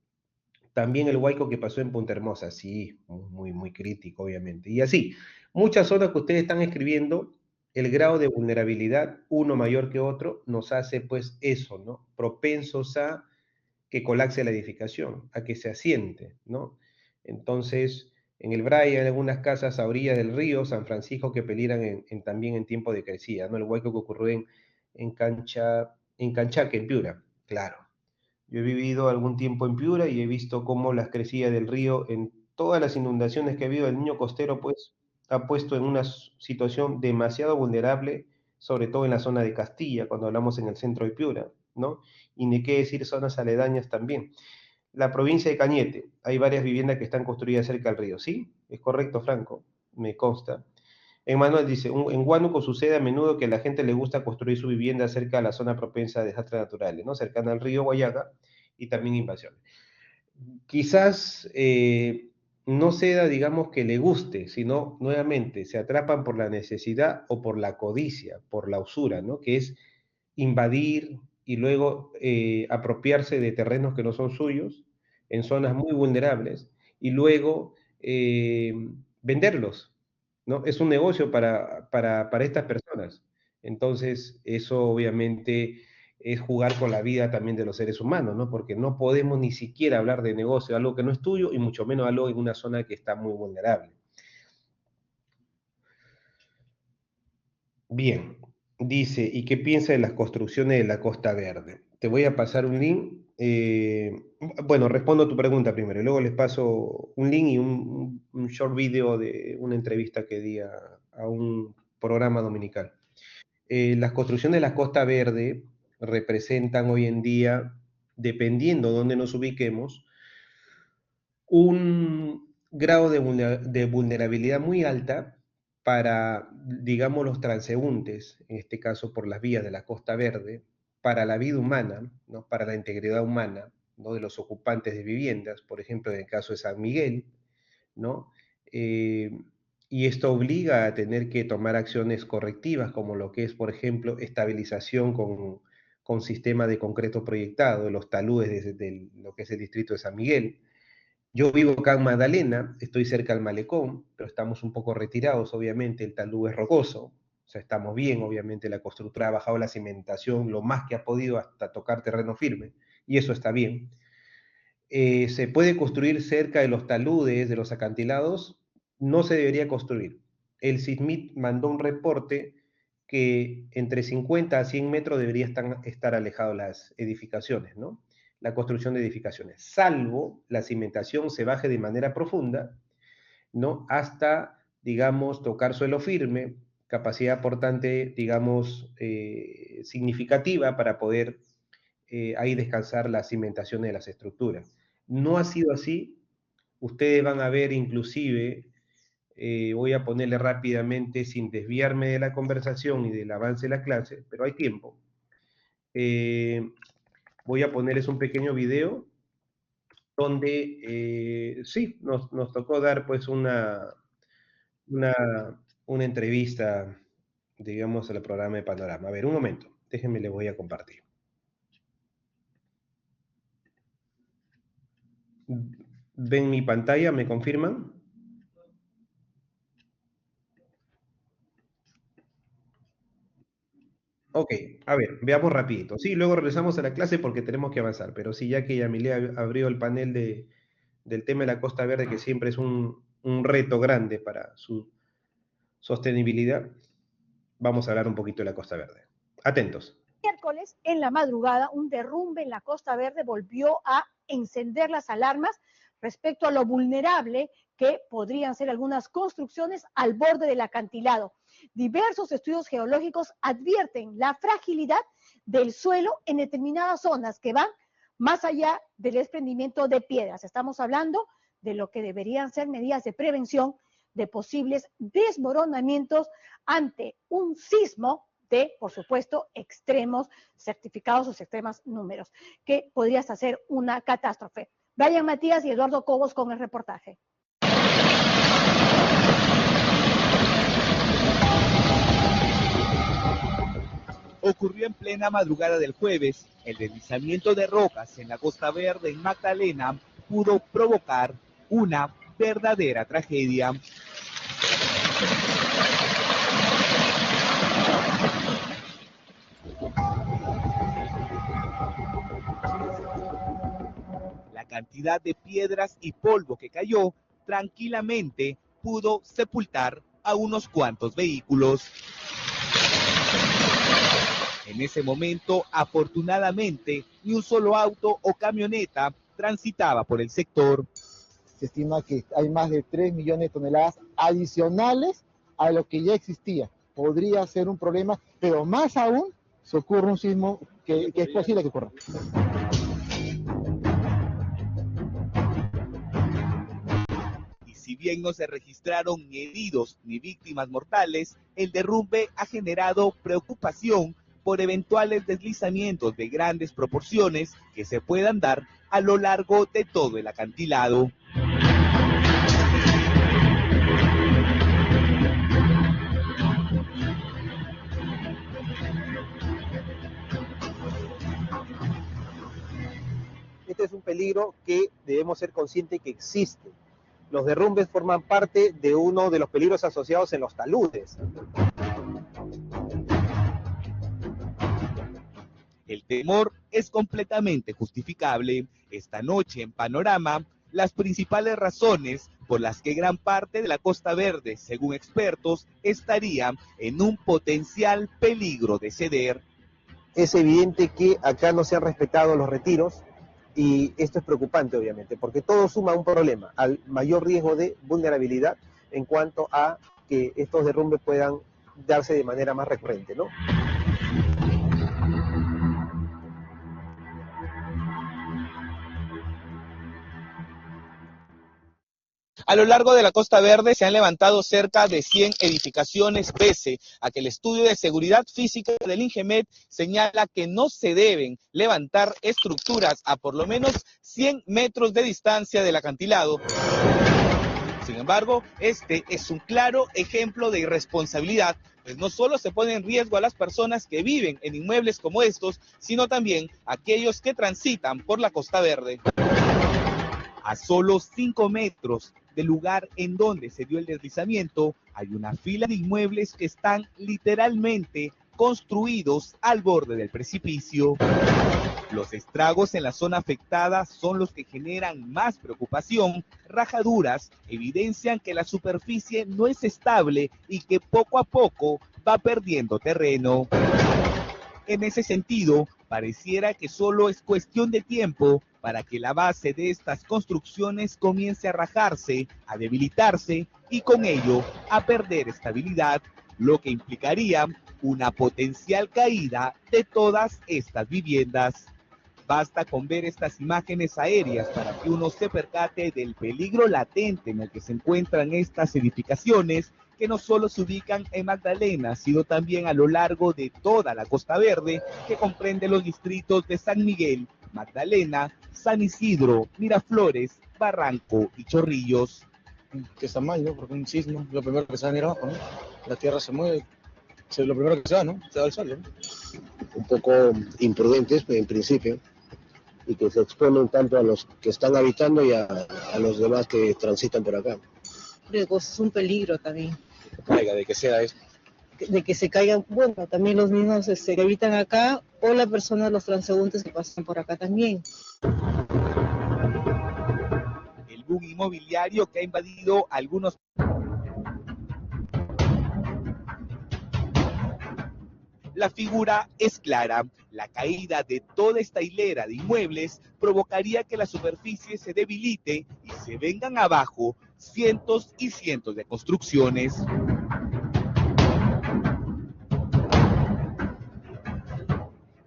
También el huaico que pasó en Punta Hermosa, sí, muy, muy crítico, obviamente. Y así, muchas zonas que ustedes están escribiendo, el grado de vulnerabilidad, uno mayor que otro, nos hace pues eso, ¿no? Propensos a que colapse la edificación, a que se asiente, ¿no? Entonces, en el Braille hay algunas casas a orillas del río San Francisco que peligran también en tiempo de crecida, ¿no? El huaico que ocurrió en Canchaque, en Piura, claro. Yo he vivido algún tiempo en Piura y he visto cómo las crecidas del río, en todas las inundaciones que ha habido, el niño costero, pues, ha puesto en una situación demasiado vulnerable, sobre todo en la zona de Castilla, cuando hablamos en el centro de Piura, ¿no? Y ni qué decir zonas aledañas también. La provincia de Cañete, hay varias viviendas que están construidas cerca del río, ¿sí? Es correcto, Franco, me consta. Manuel dice, en Huánuco sucede a menudo que a la gente le gusta construir su vivienda cerca de la zona propensa a desastres naturales, ¿no? Cercana al río Guayaga y también invasiones. Quizás no sea, digamos, que le guste, sino nuevamente se atrapan por la necesidad o por la codicia, por la usura, ¿no? Que es invadir y luego apropiarse de terrenos que no son suyos, en zonas muy vulnerables, y luego venderlos, ¿no? Es un negocio para estas personas. Entonces, eso obviamente es jugar con la vida también de los seres humanos, ¿no? Porque no podemos ni siquiera hablar de negocio, algo que no es tuyo, y mucho menos algo en una zona que está muy vulnerable. Bien, dice, ¿y qué piensa de las construcciones de la Costa Verde? Te voy a pasar un link. Bueno, respondo a tu pregunta primero, y luego les paso un link y un short video de una entrevista que di a un programa dominical. Las construcciones de la Costa Verde representan hoy en día, dependiendo de dónde nos ubiquemos, un grado de vulnerabilidad muy alta para, digamos, los transeúntes, en este caso por las vías de la Costa Verde, para la vida humana, ¿no? Para la integridad humana, ¿no? De los ocupantes de viviendas, por ejemplo, en el caso de San Miguel, ¿no? Eh, y esto obliga a tener que tomar acciones correctivas, como lo que es, por ejemplo, estabilización con sistema de concreto proyectado, de los taludes de lo que es el distrito de San Miguel. Yo vivo acá en Magdalena, estoy cerca del malecón, pero estamos un poco retirados, obviamente, el talud es rocoso, o sea, estamos bien, obviamente la constructora ha bajado la cimentación lo más que ha podido hasta tocar terreno firme, y eso está bien. Se puede construir cerca de los taludes, de los acantilados, no se debería construir. El SISMIT mandó un reporte que entre 50 a 100 metros deberían estar alejadas las edificaciones, ¿no? La construcción de edificaciones, salvo la cimentación se baje de manera profunda, ¿no? Hasta, digamos, tocar suelo firme, capacidad portante, digamos, significativa para poder ahí descansar la cimentación de las estructuras. No ha sido así. Ustedes van a ver inclusive, voy a ponerle rápidamente, sin desviarme de la conversación y del avance de la clase, pero hay tiempo. Voy a ponerles un pequeño video donde sí, nos tocó dar pues una, una entrevista, digamos, al programa de Panorama. A ver, un momento, déjenme, le voy a compartir. ¿Ven mi pantalla? ¿Me confirman? Ok, a ver, veamos rapidito. Sí, luego regresamos a la clase porque tenemos que avanzar, pero sí, ya que Yamilet abrió el panel del tema de la Costa Verde, que siempre es un reto grande para su sostenibilidad, vamos a hablar un poquito de la Costa Verde. Atentos. Miércoles, en la madrugada, un derrumbe en la Costa Verde volvió a encender las alarmas respecto a lo vulnerable que podrían ser algunas construcciones al borde del acantilado. Diversos estudios geológicos advierten la fragilidad del suelo en determinadas zonas que van más allá del desprendimiento de piedras. Estamos hablando de lo que deberían ser medidas de prevención de posibles desmoronamientos ante un sismo de, por supuesto, extremos certificados o extremos números, que podrías hacer una catástrofe. Brian Matías y Eduardo Cobos con el reportaje. Ocurrió en plena madrugada del jueves. El deslizamiento de rocas en la Costa Verde en Magdalena pudo provocar una verdadera tragedia. La cantidad de piedras y polvo que cayó tranquilamente pudo sepultar a unos cuantos vehículos. En ese momento, afortunadamente, ni un solo auto o camioneta transitaba por el sector. Se estima que hay más de 3 millones de toneladas adicionales a lo que ya existía. Podría ser un problema, pero más aún si ocurre un sismo que es posible que ocurra. Y si bien no se registraron ni heridos ni víctimas mortales, el derrumbe ha generado preocupación por eventuales deslizamientos de grandes proporciones que se puedan dar a lo largo de todo el acantilado. Este es un peligro que debemos ser conscientes que existe. Los derrumbes forman parte de uno de los peligros asociados en los taludes. El temor es completamente justificable. Esta noche en Panorama, las principales razones por las que gran parte de la Costa Verde, según expertos, estaría en un potencial peligro de ceder. Es evidente que acá no se han respetado los retiros y esto es preocupante obviamente, porque todo suma un problema, al mayor riesgo de vulnerabilidad en cuanto a que estos derrumbes puedan darse de manera más recurrente, ¿no? A lo largo de la Costa Verde se han levantado cerca de 100 edificaciones, pese a que el estudio de seguridad física del INGEMET señala que no se deben levantar estructuras a por lo menos 100 metros de distancia del acantilado. Sin embargo, este es un claro ejemplo de irresponsabilidad, pues no solo se pone en riesgo a las personas que viven en inmuebles como estos, sino también a aquellos que transitan por la Costa Verde. A solo 5 metros del lugar en donde se dio el deslizamiento, hay una fila de inmuebles que están literalmente construidos al borde del precipicio. Los estragos en la zona afectada son los que generan más preocupación. Rajaduras evidencian que la superficie no es estable y que poco a poco va perdiendo terreno. En ese sentido, pareciera que solo es cuestión de tiempo para que la base de estas construcciones comience a rajarse, a debilitarse y con ello a perder estabilidad, lo que implicaría una potencial caída de todas estas viviendas. Basta con ver estas imágenes aéreas para que uno se percate del peligro latente en el que se encuentran estas edificaciones, que no solo se ubican en Magdalena, sino también a lo largo de toda la Costa Verde, que comprende los distritos de San Miguel, Magdalena, San Isidro, Miraflores, Barranco y Chorrillos. Que está mal, ¿no? Porque un sismo, lo primero que se va a venir abajo, ¿no? La tierra se mueve, lo primero que se va, ¿no? Se va al suelo, ¿no? Un poco imprudentes en principio, y que se exponen tanto a los que están habitando y a los demás que transitan por acá. Es un peligro también. Caiga, de que sea eso. De que se caigan, bueno, también los mismos que habitan acá o la persona, los transeúntes que pasan por acá también. El boom inmobiliario que ha invadido algunos... La figura es clara. La caída de toda esta hilera de inmuebles provocaría que la superficie se debilite y se vengan abajo cientos y cientos de construcciones.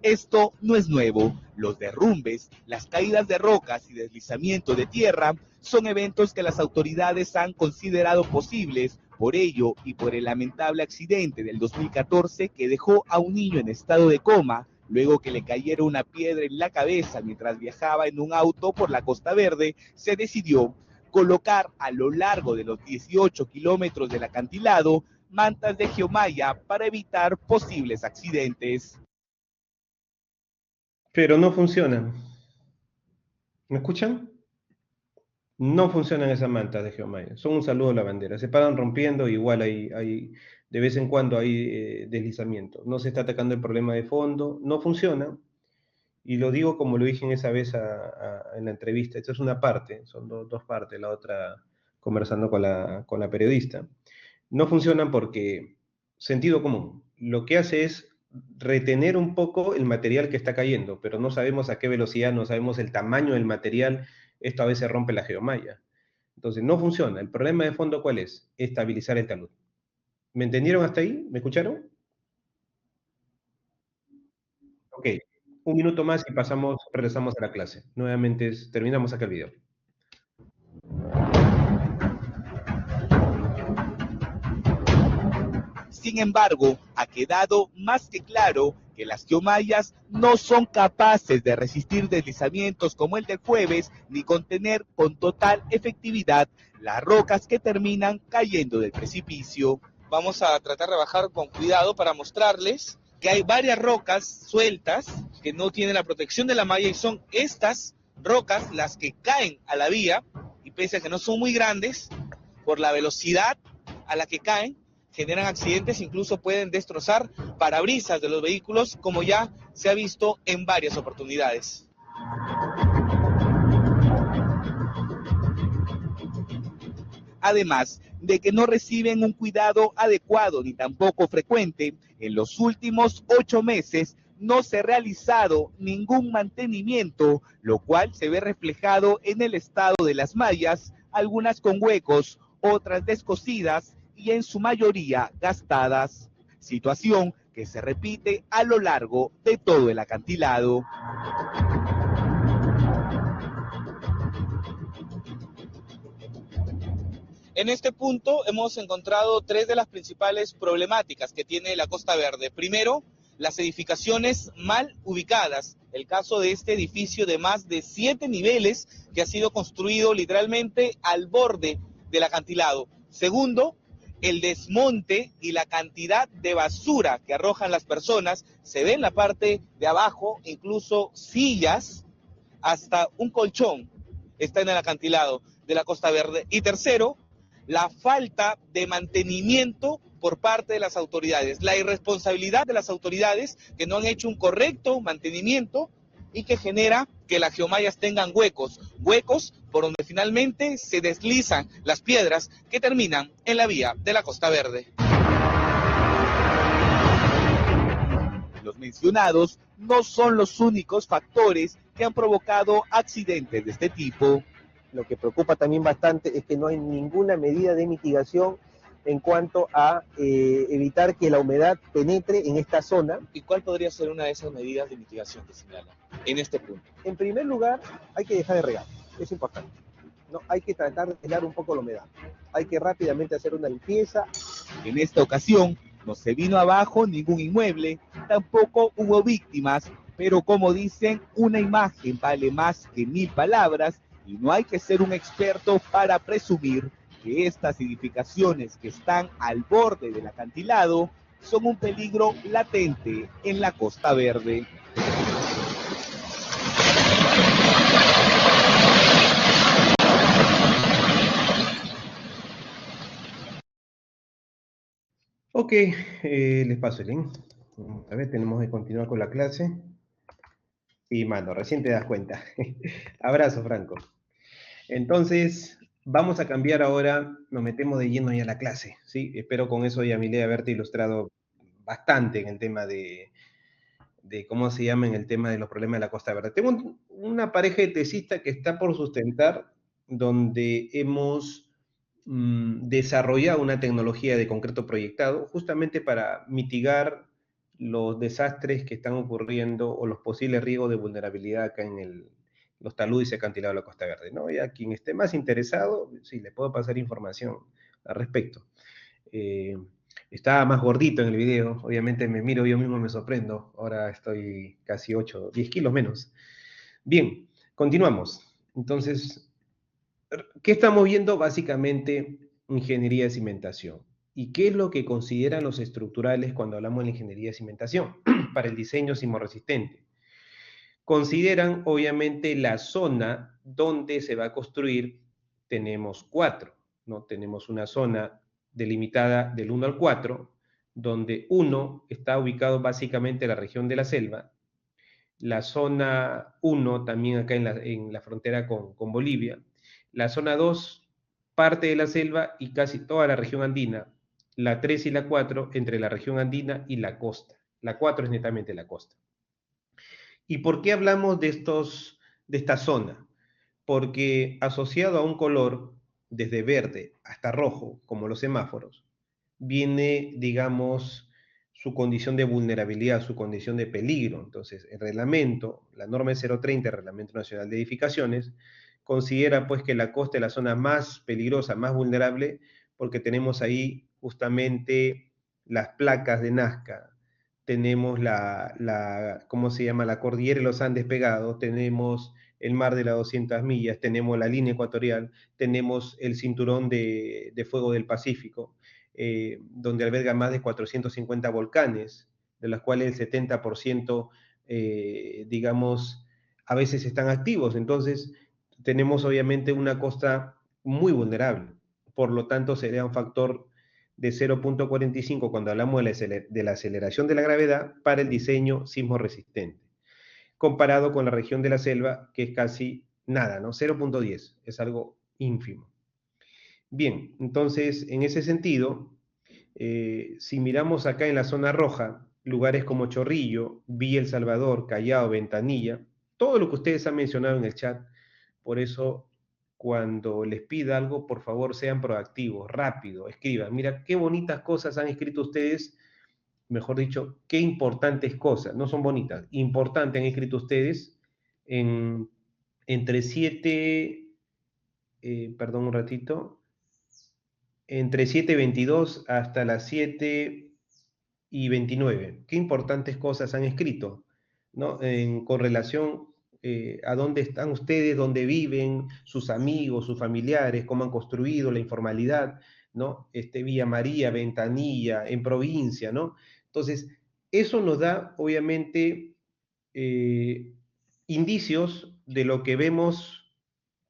Esto no es nuevo. Los derrumbes, las caídas de rocas y deslizamiento de tierra son eventos que las autoridades han considerado posibles Por ello, y por el lamentable accidente del 2014 que dejó a un niño en estado de coma, luego que le cayera una piedra en la cabeza mientras viajaba en un auto por la Costa Verde, se decidió colocar a lo largo de los 18 kilómetros del acantilado mantas de geomalla para evitar posibles accidentes. Pero no funcionan. ¿Me escuchan? No funcionan esas mantas de geomalla. Son un saludo a la bandera. Se paran rompiendo, igual de vez en cuando hay deslizamiento. No se está atacando el problema de fondo, no funciona. Y lo digo como lo dije en esa vez en la entrevista. Esto es una parte, son dos partes, la otra conversando con la periodista. No funcionan porque sentido común. Lo que hace es retener un poco el material que está cayendo, pero no sabemos a qué velocidad, no sabemos el tamaño del material. Esto a veces rompe la geomalla. Entonces, no funciona. ¿El problema de fondo cuál es? Estabilizar el talud. ¿Me entendieron hasta ahí? ¿Me escucharon? Ok. Un minuto más y regresamos a la clase. Nuevamente terminamos acá el video. Sin embargo, ha quedado más que claro que las geomallas no son capaces de resistir deslizamientos como el del jueves, ni contener con total efectividad las rocas que terminan cayendo del precipicio. Vamos a tratar de bajar con cuidado para mostrarles que hay varias rocas sueltas que no tienen la protección de la malla y son estas rocas las que caen a la vía, y pese a que no son muy grandes, por la velocidad a la que caen, generan accidentes, incluso pueden destrozar parabrisas de los vehículos, como ya se ha visto en varias oportunidades. Además de que no reciben un cuidado adecuado ni tampoco frecuente, en los últimos 8 meses no se ha realizado ningún mantenimiento, lo cual se ve reflejado en el estado de las mallas, algunas con huecos, otras descosidas y en su mayoría gastadas, situación que se repite a lo largo de todo el acantilado. En este punto hemos encontrado 3 de las principales problemáticas que tiene la Costa Verde. Primero, las edificaciones mal ubicadas. El caso de este edificio de más de 7 niveles que ha sido construido literalmente al borde del acantilado. Segundo, el desmonte y la cantidad de basura que arrojan las personas. Se ve en la parte de abajo, incluso sillas, hasta un colchón está en el acantilado de la Costa Verde. Y tercero, la falta de mantenimiento por parte de las autoridades, la irresponsabilidad de las autoridades que no han hecho un correcto mantenimiento y que genera que las geomallas tengan huecos por donde finalmente se deslizan las piedras que terminan en la vía de la Costa Verde. Los mencionados no son los únicos factores que han provocado accidentes de este tipo. Lo que preocupa también bastante es que no hay ninguna medida de mitigación en cuanto a evitar que la humedad penetre en esta zona. ¿Y cuál podría ser una de esas medidas de mitigación que señala en este punto? En primer lugar, hay que dejar de regar, es importante. No, hay que tratar de aislar un poco la humedad. Hay que rápidamente hacer una limpieza. En esta ocasión no se vino abajo ningún inmueble, tampoco hubo víctimas, pero como dicen, una imagen vale más que 1000 palabras y no hay que ser un experto para presumir que estas edificaciones que están al borde del acantilado son un peligro latente en la Costa Verde. Ok, les paso el link. A ver, tenemos que continuar con la clase. Sí, mano, recién te das cuenta. Abrazo, Franco. Entonces, vamos a cambiar ahora, nos metemos de lleno ya a la clase, ¿sí? Espero con eso, Yamile, haberte ilustrado bastante en el tema de cómo se llama, en el tema de los problemas de la Costa Verde. Tengo una pareja de tesistas que está por sustentar, donde hemos desarrollado una tecnología de concreto proyectado justamente para mitigar los desastres que están ocurriendo o los posibles riesgos de vulnerabilidad acá en los taludes y acantilados de la Costa Verde, ¿no? Y a quien esté más interesado, sí, le puedo pasar información al respecto. Estaba más gordito en el video, obviamente me miro yo mismo, me sorprendo. Ahora estoy casi 8, 10 kilos menos. Bien, continuamos. Entonces, ¿qué estamos viendo? Básicamente, ingeniería de cimentación. ¿Y qué es lo que consideran los estructurales cuando hablamos de la ingeniería de cimentación para el diseño sismorresistente? Consideran, obviamente, la zona donde se va a construir. Tenemos 4, ¿no? Tenemos una zona delimitada del 1 al 4, donde 1 está ubicado básicamente en la región de la selva. La zona 1 también acá en la frontera con Bolivia. La zona 2, parte de la selva y casi toda la región andina. La 3 y la 4 entre la región andina y la costa. La 4 es netamente la costa. ¿Y por qué hablamos de esta zona? Porque asociado a un color, desde verde hasta rojo, como los semáforos, viene, digamos, su condición de vulnerabilidad, su condición de peligro. Entonces, el reglamento, la norma 030, el Reglamento Nacional de Edificaciones, considera pues que la costa es la zona más peligrosa, más vulnerable, porque tenemos ahí justamente las placas de Nazca, tenemos ¿cómo se llama? La cordillera de los Andes pegados, tenemos el mar de las 200 millas, tenemos la línea ecuatorial, tenemos el cinturón de fuego del Pacífico, donde alberga más de 450 volcanes, de los cuales el 70%, digamos, a veces están activos. Entonces, tenemos obviamente una costa muy vulnerable. Por lo tanto, sería un factor de 0.45 cuando hablamos de la aceleración de la gravedad para el diseño sismo resistente, comparado con la región de la selva, que es casi nada, ¿no? 0.10, es algo ínfimo. Bien, entonces, en ese sentido, si miramos acá en la zona roja, lugares como Chorrillo, Villa El Salvador, Callao, Ventanilla, todo lo que ustedes han mencionado en el chat, por eso cuando les pida algo, por favor sean proactivos, rápido, escriban. Mira qué bonitas cosas han escrito ustedes, mejor dicho, qué importantes cosas, no son bonitas, importantes han escrito ustedes entre 7, perdón un ratito, entre 7:22 hasta las 7:29. Qué importantes cosas han escrito, ¿no? Con relación a dónde están ustedes, dónde viven, sus amigos, sus familiares, cómo han construido la informalidad, ¿no? Villa María, Ventanilla, en provincia, ¿no? Entonces, eso nos da, obviamente, indicios de lo que vemos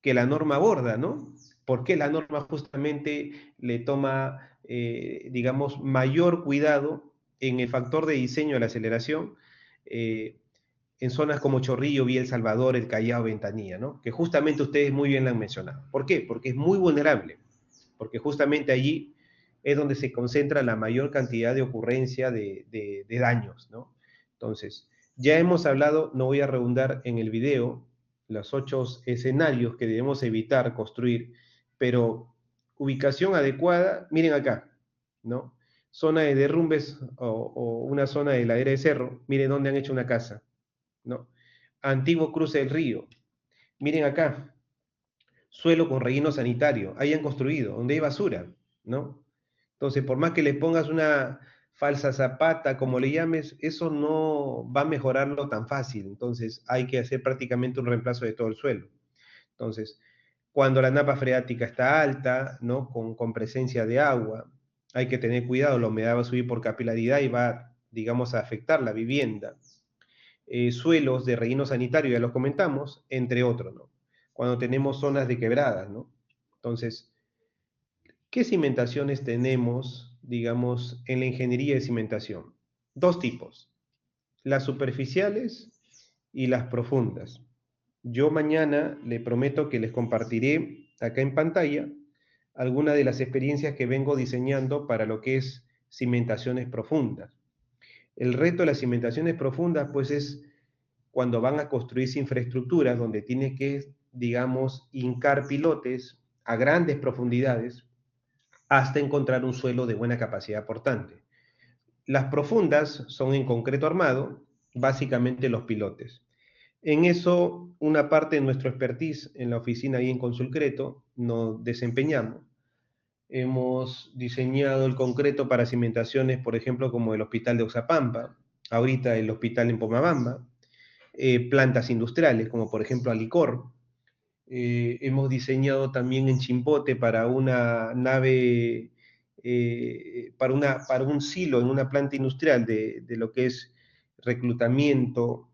que la norma aborda, ¿no? ¿Por qué la norma justamente le toma, digamos, mayor cuidado en el factor de diseño de la aceleración en zonas como Chorrillo, Villa El Salvador, El Callao, Ventanilla, ¿no? Que justamente ustedes muy bien la han mencionado. ¿Por qué? Porque es muy vulnerable, porque justamente allí es donde se concentra la mayor cantidad de ocurrencia de daños, ¿no? Entonces, ya hemos hablado, no voy a redundar en el video, los 8 escenarios que debemos evitar construir, pero ubicación adecuada, miren acá, ¿no? Zona de derrumbes o una zona de ladera de cerro, miren dónde han hecho una casa, ¿no? Antiguo cruce del río, miren acá, suelo con relleno sanitario, ahí han construido, donde hay basura, ¿no? Entonces, por más que le pongas una falsa zapata, como le llames, eso no va a mejorarlo tan fácil. Entonces, hay que hacer prácticamente un reemplazo de todo el suelo. Entonces, cuando la napa freática está alta, ¿no? Con presencia de agua, hay que tener cuidado, la humedad va a subir por capilaridad y va, digamos, a afectar la vivienda. Suelos de relleno sanitario, ya los comentamos, entre otros, ¿no? Cuando tenemos zonas de quebradas, ¿no? Entonces, ¿qué cimentaciones tenemos, digamos, en la ingeniería de cimentación? 2 tipos, las superficiales y las profundas. Yo mañana le prometo que les compartiré acá en pantalla algunas de las experiencias que vengo diseñando para lo que es cimentaciones profundas. El reto de las cimentaciones profundas, pues, es cuando van a construirse infraestructuras donde tiene que, digamos, hincar pilotes a grandes profundidades hasta encontrar un suelo de buena capacidad portante. Las profundas son en concreto armado, básicamente los pilotes. En eso, una parte de nuestro expertise en la oficina y en Consulcreto nos desempeñamos, Hemos diseñado el concreto para cimentaciones, por ejemplo, como el Hospital de Oxapampa, ahorita el hospital en Pomabamba, plantas industriales, como por ejemplo Alicor. Hemos diseñado también en Chimbote para una nave, para un silo en una planta industrial de lo que es reclutamiento,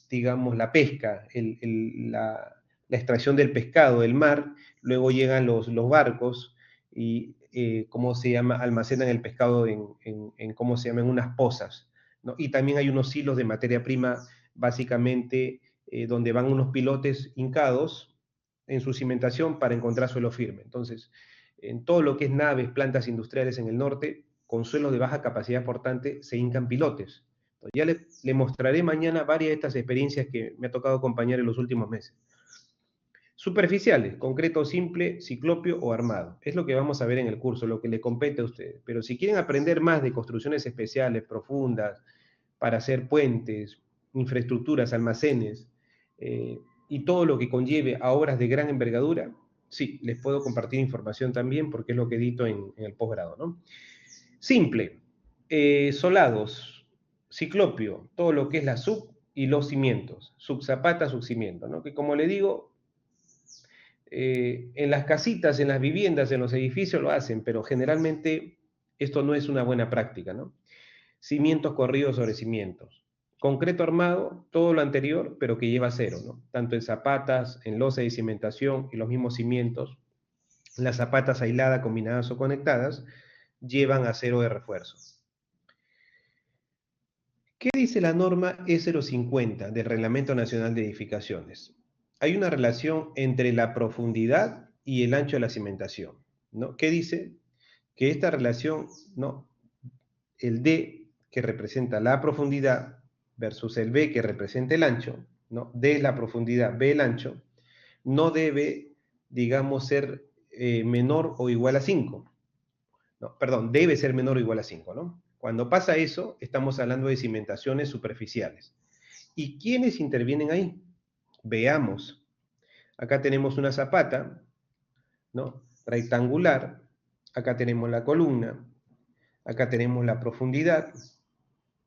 digamos, la pesca, la extracción del pescado del mar, luego llegan los barcos y, ¿cómo se llama?, almacenan el pescado ¿cómo se llama?, en unas pozas, ¿no? Y también hay unos hilos de materia prima, básicamente, donde van unos pilotes hincados en su cimentación para encontrar suelo firme. Entonces, en todo lo que es naves, plantas industriales en el norte, con suelos de baja capacidad portante, se hincan pilotes. Entonces, ya le mostraré mañana varias de estas experiencias que me ha tocado acompañar en los últimos meses. Superficiales, concreto simple, ciclopio o armado. Es lo que vamos a ver en el curso, lo que le compete a ustedes. Pero si quieren aprender más de construcciones especiales, profundas, para hacer puentes, infraestructuras, almacenes, y todo lo que conlleve a obras de gran envergadura, sí, les puedo compartir información también porque es lo que edito en el posgrado, ¿no? Simple, solados, ciclopio, todo lo que es la sub y los cimientos, subzapata, subcimiento, ¿no? Que como le digo, en las casitas, en las viviendas, en los edificios lo hacen, pero generalmente esto no es una buena práctica, ¿no? Cimientos corridos sobre cimientos. Concreto armado, todo lo anterior, pero que lleva cero, ¿no? Tanto en zapatas, en losa de cimentación y los mismos cimientos, las zapatas aisladas, combinadas o conectadas, llevan a cero de refuerzo. ¿Qué dice la norma E050 del Reglamento Nacional de Edificaciones? Hay una relación entre la profundidad y el ancho de la cimentación, ¿no? ¿Qué dice? Que esta relación, ¿no?, el D, que representa la profundidad, versus el B, que representa el ancho, ¿no? D es la profundidad, B el ancho, no debe, digamos, ser menor o igual a 5. No, perdón, debe ser menor o igual a 5, ¿no? Cuando pasa eso, estamos hablando de cimentaciones superficiales. ¿Y quiénes intervienen ahí? Veamos. Acá tenemos una zapata, ¿no?, rectangular. Acá tenemos la columna. Acá tenemos la profundidad,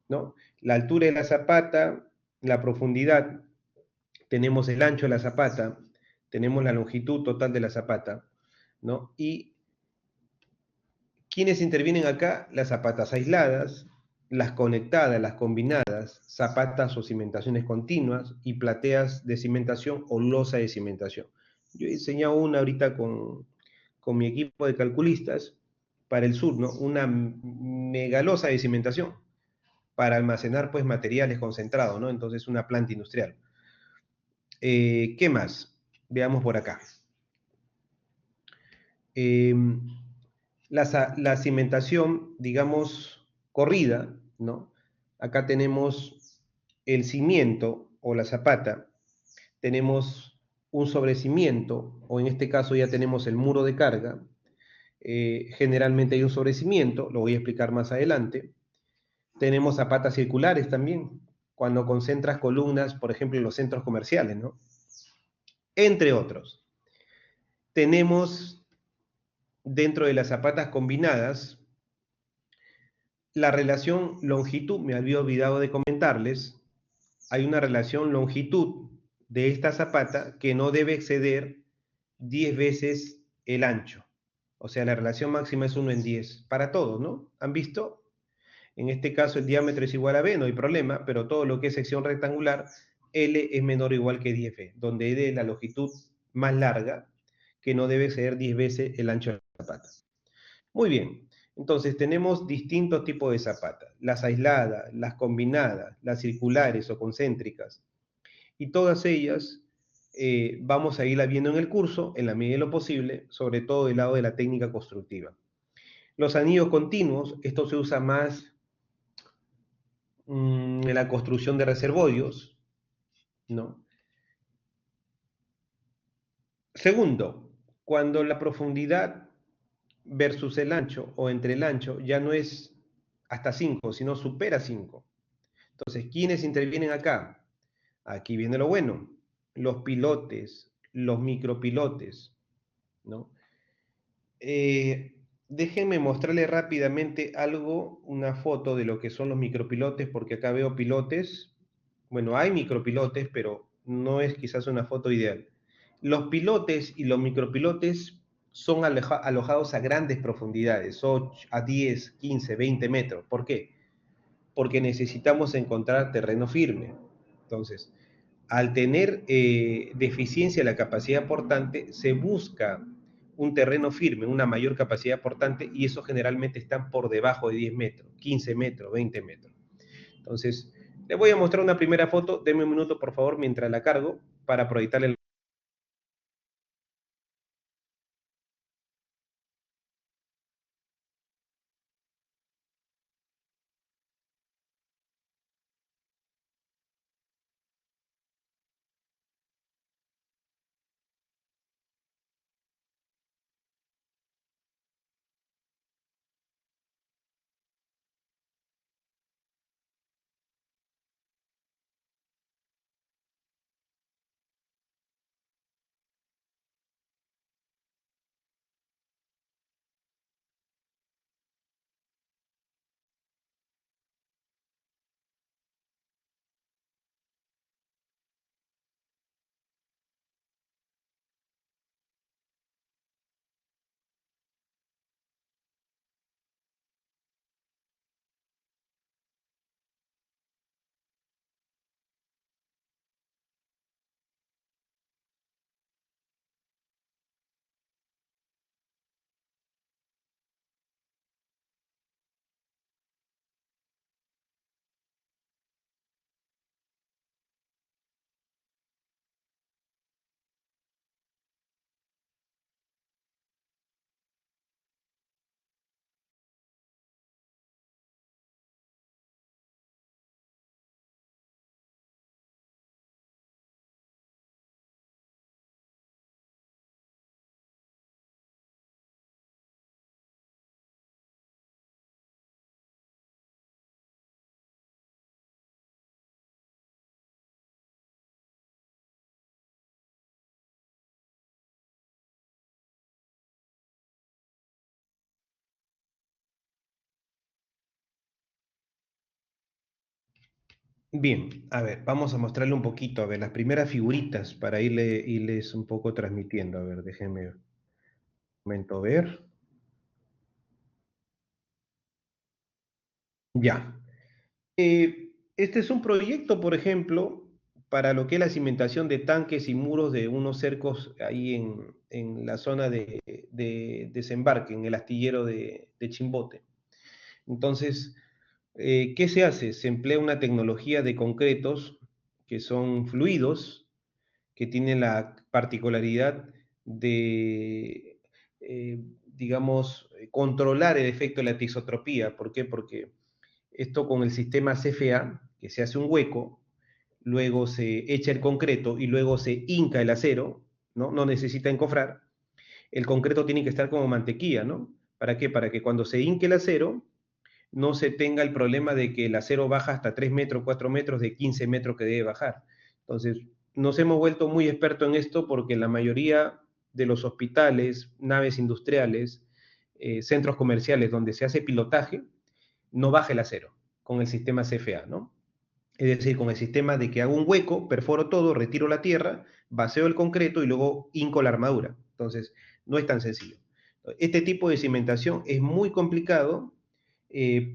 ¿no? La altura de la zapata, la profundidad, tenemos el ancho de la zapata, tenemos la longitud total de la zapata, ¿no? Y ¿quiénes intervienen acá? Las zapatas aisladas, las conectadas, las combinadas, zapatas o cimentaciones continuas y plateas de cimentación o losa de cimentación. Yo he diseñado una ahorita con mi equipo de calculistas para el sur, ¿no? Una megalosa de cimentación para almacenar, pues, materiales concentrados, ¿no? Entonces, una planta industrial. ¿Qué más? Veamos por acá. La cimentación, digamos, corrida, ¿no? Acá tenemos el cimiento o la zapata, tenemos un sobrecimiento, o en este caso ya tenemos el muro de carga. Generalmente hay un sobrecimiento, lo voy a explicar más adelante. Tenemos zapatas circulares también, cuando concentras columnas, por ejemplo, en los centros comerciales, ¿no? Entre otros. Tenemos dentro de las zapatas combinadas la relación longitud, me había olvidado de comentarles, hay una relación longitud de esta zapata que no debe exceder 10 veces el ancho. O sea, la relación máxima es 1 en 10, para todos, ¿no? ¿Han visto? En este caso el diámetro es igual a B, no hay problema, pero todo lo que es sección rectangular, L es menor o igual que 10B, donde L es la longitud más larga, que no debe exceder 10 veces el ancho de la zapata. Muy bien, entonces tenemos distintos tipos de zapatas, las aisladas, las combinadas, las circulares o concéntricas, y todas ellas vamos a irla viendo en el curso, en la medida de lo posible, sobre todo del lado de la técnica constructiva. Los anillos continuos, esto se usa más en la construcción de reservorios, ¿no? Segundo, cuando la profundidad versus el ancho o entre el ancho ya no es hasta 5, sino supera 5. Entonces, ¿quiénes intervienen acá? Aquí viene lo bueno, los pilotes, los micropilotes, ¿no? Déjenme mostrarle rápidamente algo, una foto de lo que son los micropilotes, porque acá veo pilotes. Bueno, hay micropilotes, pero no es quizás una foto ideal. Los pilotes y los micropilotes son alojados a grandes profundidades, 8 a 10, 15, 20 metros. ¿Por qué? Porque necesitamos encontrar terreno firme. Entonces, al tener deficiencia de la capacidad portante, se busca un terreno firme, una mayor capacidad portante, y eso generalmente están por debajo de 10 metros, 15 metros, 20 metros. Entonces, les voy a mostrar una primera foto. Denme un minuto, por favor, mientras la cargo, para proyectarle el... Bien, a ver, vamos a mostrarle un poquito, a ver, las primeras figuritas para irles un poco transmitiendo. A ver, déjenme un momento ver. Ya. Este es un proyecto, por ejemplo, para lo que es la cimentación de tanques y muros de unos cercos ahí en la zona de desembarque, en el astillero de Chimbote. Entonces, ¿qué se hace? Se emplea una tecnología de concretos que son fluidos, que tienen la particularidad de, digamos, controlar el efecto de la tisotropía. ¿Por qué? Porque esto con el sistema CFA, que se hace un hueco, luego se echa el concreto y luego se hinca el acero, ¿no? No necesita encofrar. El concreto tiene que estar como mantequilla, ¿no? ¿Para qué? Para que cuando se hinque el acero, no se tenga el problema de que el acero baja hasta 3 metros, 4 metros de 15 metros que debe bajar. Entonces, nos hemos vuelto muy expertos en esto porque la mayoría de los hospitales, naves industriales, centros comerciales donde se hace pilotaje, no baja el acero con el sistema CFA, ¿no? Es decir, con el sistema de que hago un hueco, perforo todo, retiro la tierra, vacío el concreto y luego hinco la armadura. Entonces, no es tan sencillo. Este tipo de cimentación es muy complicado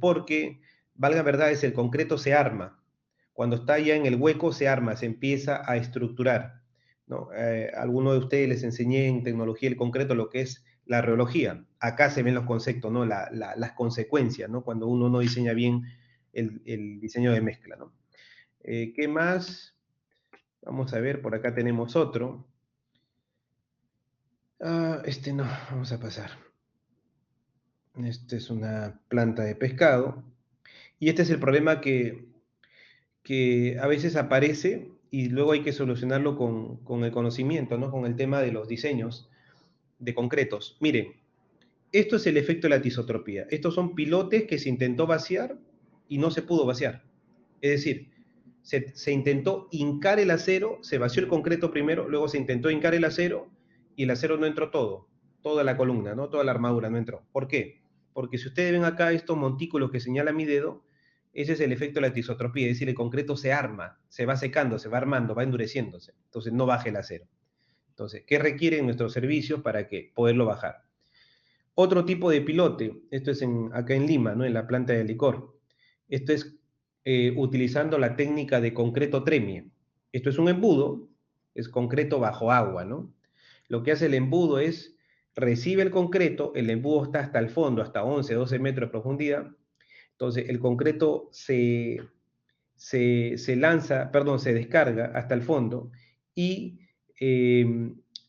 porque, valga verdad, es el concreto se arma. Cuando está ya en el hueco, se arma, se empieza a estructurar, ¿no? Alguno de ustedes les enseñé en tecnología del concreto lo que es la reología. Acá se ven los conceptos, ¿no? Las consecuencias, ¿no? Cuando uno no diseña bien el diseño de mezcla, ¿no? ¿Qué más? Vamos a ver, por acá tenemos otro. Este no, vamos a pasar. Este es una planta de pescado. Y este es el problema que a veces aparece y luego hay que solucionarlo con el conocimiento, ¿no? Con el tema de los diseños de concretos. Miren, esto es el efecto de la tisotropía. Estos son pilotes que se intentó vaciar y no se pudo vaciar. Es decir, se intentó hincar el acero, se vació el concreto primero, luego se intentó hincar el acero y el acero no entró todo. toda la columna, ¿no? Toda la armadura no entró. ¿Por qué? Porque si ustedes ven acá estos montículos que señala mi dedo, ese es el efecto de la tisotropía, es decir, el concreto se arma, se va secando, se va armando, va endureciéndose. Entonces no baja el acero. Entonces, ¿qué requieren nuestros servicios para que poderlo bajar? Otro tipo de pilote, esto es acá en Lima, ¿no? En la planta de licor. Esto es utilizando la técnica de concreto tremie. Esto es un embudo, es concreto bajo agua, ¿no? Lo que hace el embudo es, recibe el concreto, el embudo está hasta el fondo, hasta 11, 12 metros de profundidad. Entonces, el concreto se lanza, perdón, se descarga hasta el fondo y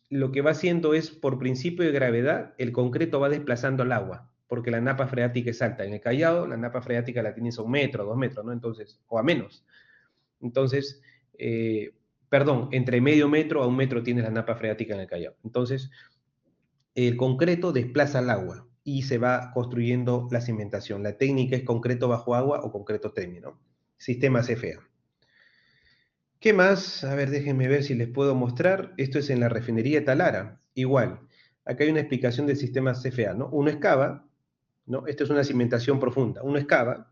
lo que va haciendo es, por principio de gravedad, el concreto va desplazando al agua, porque la napa freática es alta. En el Callao, la napa freática la tienes a 1 metro, 2 metros, ¿no? Entonces, o a menos. Entonces, perdón, entre medio metro a 1 metro tienes la napa freática en el Callao. Entonces, el concreto desplaza el agua y se va construyendo la cimentación. La técnica es concreto bajo agua o concreto tremie, ¿no? Sistema CFA. ¿Qué más? A ver, déjenme ver si les puedo mostrar. Esto es en la refinería Talara. Igual, acá hay una explicación del sistema CFA, ¿no? Uno excava, ¿no? Esto es una cimentación profunda. Uno excava,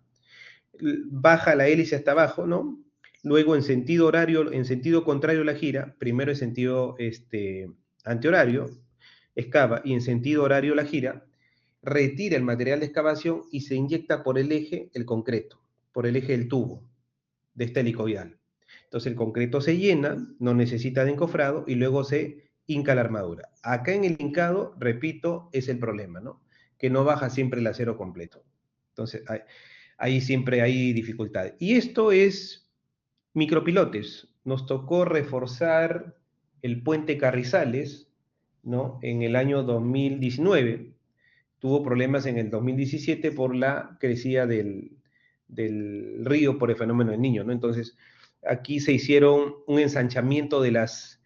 baja la hélice hasta abajo, ¿no? Luego en sentido horario, en sentido contrario a la gira, primero en sentido antihorario, excava y en sentido horario la gira, retira el material de excavación y se inyecta por el eje el concreto, por el eje del tubo de este helicoidal. Entonces el concreto se llena, no necesita de encofrado y luego se hinca la armadura. Acá en el hincado, repito, es el problema, ¿no? Que no baja siempre el acero completo. Entonces ahí siempre hay dificultades. Y esto es micropilotes. Nos tocó reforzar el puente Carrizales, ¿no? En el año 2019. Tuvo problemas en el 2017 por la crecida del río por el fenómeno del Niño, ¿no? Entonces, aquí se hicieron un ensanchamiento de las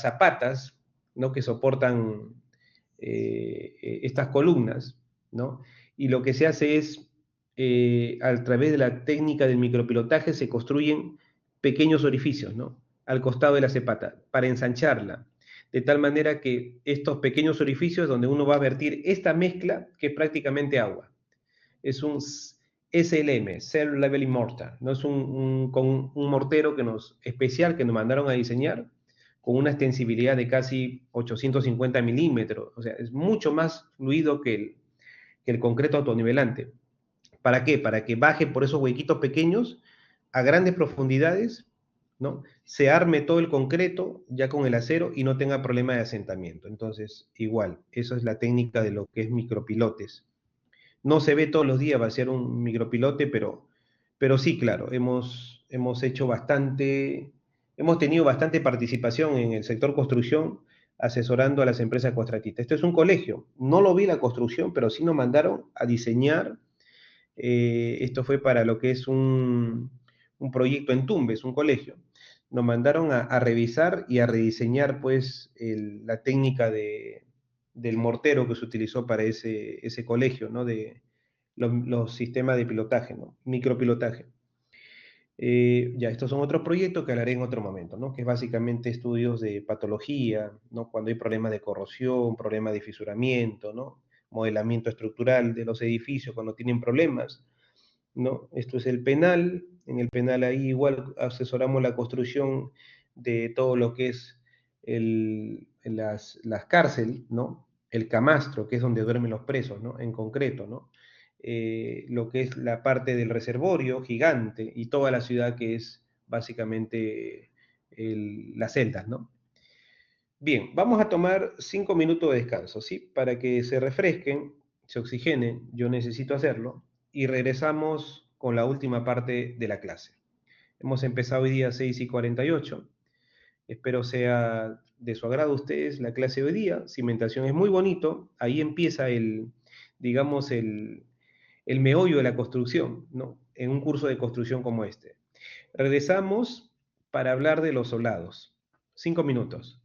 zapatas, ¿no? Que soportan estas columnas, ¿no? Y lo que se hace es, a través de la técnica del micropilotaje, se construyen pequeños orificios, ¿no? Al costado de la zapata, para ensancharla, de tal manera que estos pequeños orificios donde uno va a vertir esta mezcla, que es prácticamente agua, es un SLM, Cell Leveling Mortar, no es un mortero especial que nos mandaron a diseñar con una extensibilidad de casi 850 milímetros, o sea, es mucho más fluido que el concreto autonivelante. ¿Para qué? Para que baje por esos huequitos pequeños a grandes profundidades, ¿no? Se arme todo el concreto ya con el acero y no tenga problema de asentamiento. Entonces, igual, eso es la técnica de lo que es micropilotes. No se ve todos los días, va a ser un micropilote, pero sí, claro, hemos hecho bastante, hemos tenido bastante participación en el sector construcción, asesorando a las empresas contratistas. Esto es un colegio, no lo vi la construcción, pero sí nos mandaron a diseñar. Esto fue para lo que es un proyecto en Tumbes, un colegio. Nos mandaron a revisar y a rediseñar pues la técnica del mortero que se utilizó para ese colegio, ¿no? De los sistemas de pilotaje, ¿no? Micropilotaje. Ya, estos son otros proyectos que hablaré en otro momento, ¿no? Que es básicamente estudios de patología, ¿no? Cuando hay problemas de corrosión, problemas de fisuramiento, ¿no? Modelamiento estructural de los edificios cuando tienen problemas, ¿no? Esto es el penal. En el penal ahí igual asesoramos la construcción de todo lo que es las cárceles, ¿no? El camastro, que es donde duermen los presos, ¿no? En concreto, ¿no? Lo que es la parte del reservorio gigante y toda la ciudad que es básicamente las celdas, ¿no? Bien, vamos a tomar 5 minutos de descanso, ¿sí? Para que se refresquen, se oxigenen, yo necesito hacerlo, y regresamos con la última parte de la clase. Hemos empezado hoy día 6:48. Espero sea de su agrado a ustedes la clase de hoy día. Cimentación es muy bonito, ahí empieza digamos, el meollo de la construcción, ¿no? En un curso de construcción como este. Regresamos para hablar de los solados. 5 minutos.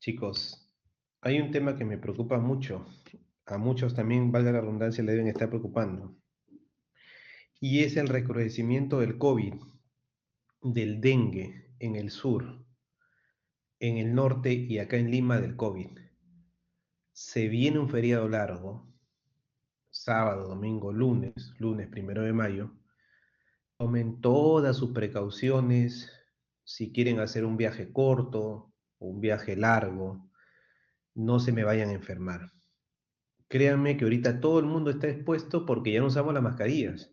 Chicos, hay un tema que me preocupa mucho. A muchos también, valga la redundancia, le deben estar preocupando. Y es el recrudecimiento del COVID, del dengue en el sur, en el norte y acá en Lima del COVID. Se viene un feriado largo, sábado, domingo, lunes 1 de mayo. Tomen todas sus precauciones si quieren hacer un viaje corto o un viaje largo. No se me vayan a enfermar. Créanme que ahorita todo el mundo está expuesto porque ya no usamos las mascarillas.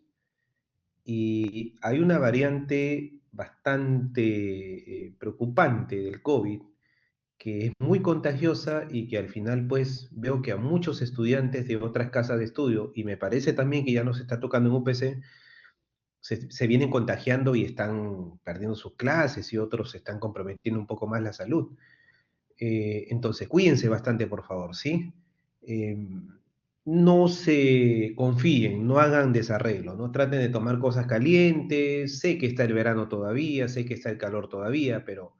Y hay una variante bastante preocupante del COVID que es muy contagiosa y que al final pues veo que a muchos estudiantes de otras casas de estudio, y me parece también que ya nos está tocando en UPC, se vienen contagiando y están perdiendo sus clases y otros se están comprometiendo un poco más la salud. Entonces, cuídense bastante, por favor, ¿sí? Eh, no se confíen, no hagan desarreglo, no traten de tomar cosas calientes. Sé que está el verano todavía, sé que está el calor todavía, pero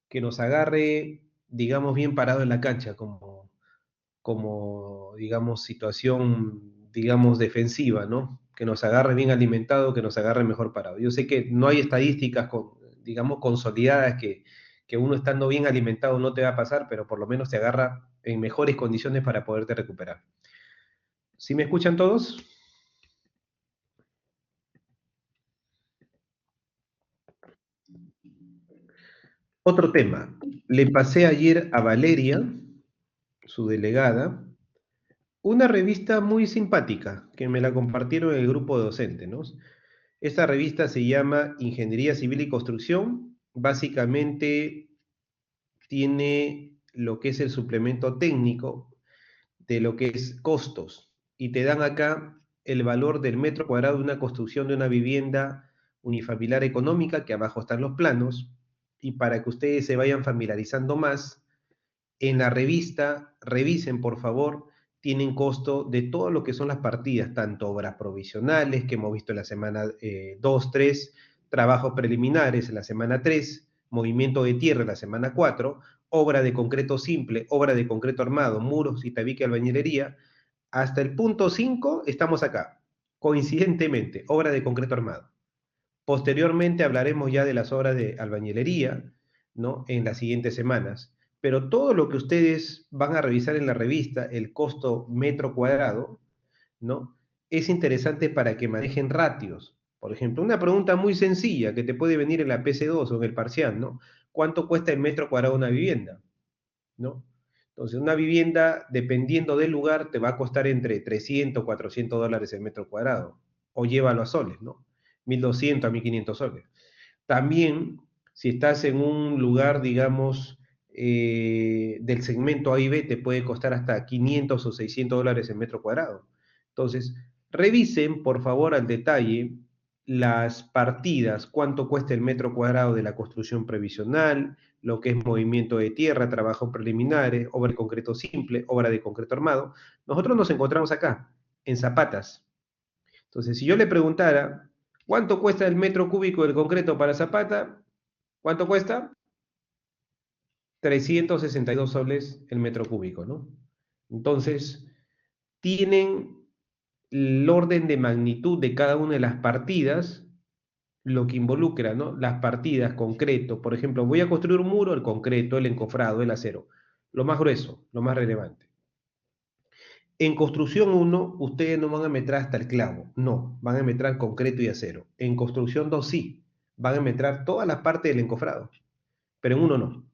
que nos agarre, digamos, bien parado en la cancha, como digamos, situación, digamos, defensiva, ¿no? Que nos agarre bien alimentado, que nos agarre mejor parado. Yo sé que no hay estadísticas, digamos, consolidadas que uno estando bien alimentado no te va a pasar, pero por lo menos te agarra en mejores condiciones para poderte recuperar. ¿Sí me escuchan todos? Otro tema. Le pasé ayer a Valeria, su delegada, una revista muy simpática que me la compartieron en el grupo de docentes, ¿no? Esta revista se llama Ingeniería Civil y Construcción. Básicamente tiene lo que es el suplemento técnico de lo que es costos. Y te dan acá el valor del metro cuadrado de una construcción de una vivienda unifamiliar económica, que abajo están los planos. Y para que ustedes se vayan familiarizando más, en la revista, revisen por favor, tienen costo de todo lo que son las partidas, tanto obras provisionales que hemos visto en la semana 2, 3, trabajos preliminares en la semana 3, movimiento de tierra en la semana 4, obra de concreto simple, obra de concreto armado, muros y tabique albañilería. Hasta el punto 5 estamos acá, coincidentemente, obra de concreto armado. Posteriormente hablaremos ya de las obras de albañilería, ¿no? En las siguientes semanas. Pero todo lo que ustedes van a revisar en la revista, el costo metro cuadrado, ¿no? Es interesante para que manejen ratios. Por ejemplo, una pregunta muy sencilla que te puede venir en la PC2 o en el parcial, ¿no? ¿Cuánto cuesta el metro cuadrado de una vivienda? ¿No? Entonces, una vivienda, dependiendo del lugar, te va a costar entre 300 400 dólares el metro cuadrado. O llévalo a soles, ¿no? 1.200 a 1.500 soles. También, si estás en un lugar, digamos, del segmento A y B, te puede costar hasta 500 o 600 dólares el metro cuadrado. Entonces, revisen, por favor, al detalle las partidas, cuánto cuesta el metro cuadrado de la construcción previsional, lo que es movimiento de tierra, trabajos preliminares, obra de concreto simple, obra de concreto armado. Nosotros nos encontramos acá, en Zapatas. Entonces, si yo le preguntara, ¿cuánto cuesta el metro cúbico del concreto para Zapata? ¿Cuánto cuesta? 362 soles el metro cúbico, ¿no? Entonces, tienen el orden de magnitud de cada una de las partidas, lo que involucra, ¿no? Las partidas, concreto. Por ejemplo, voy a construir un muro, el concreto, el encofrado, el acero. Lo más grueso, lo más relevante. En construcción 1, ustedes no van a metrar hasta el clavo, no, van a metrar concreto y acero. En construcción 2 sí, van a metrar todas las partes del encofrado, pero en 1 no.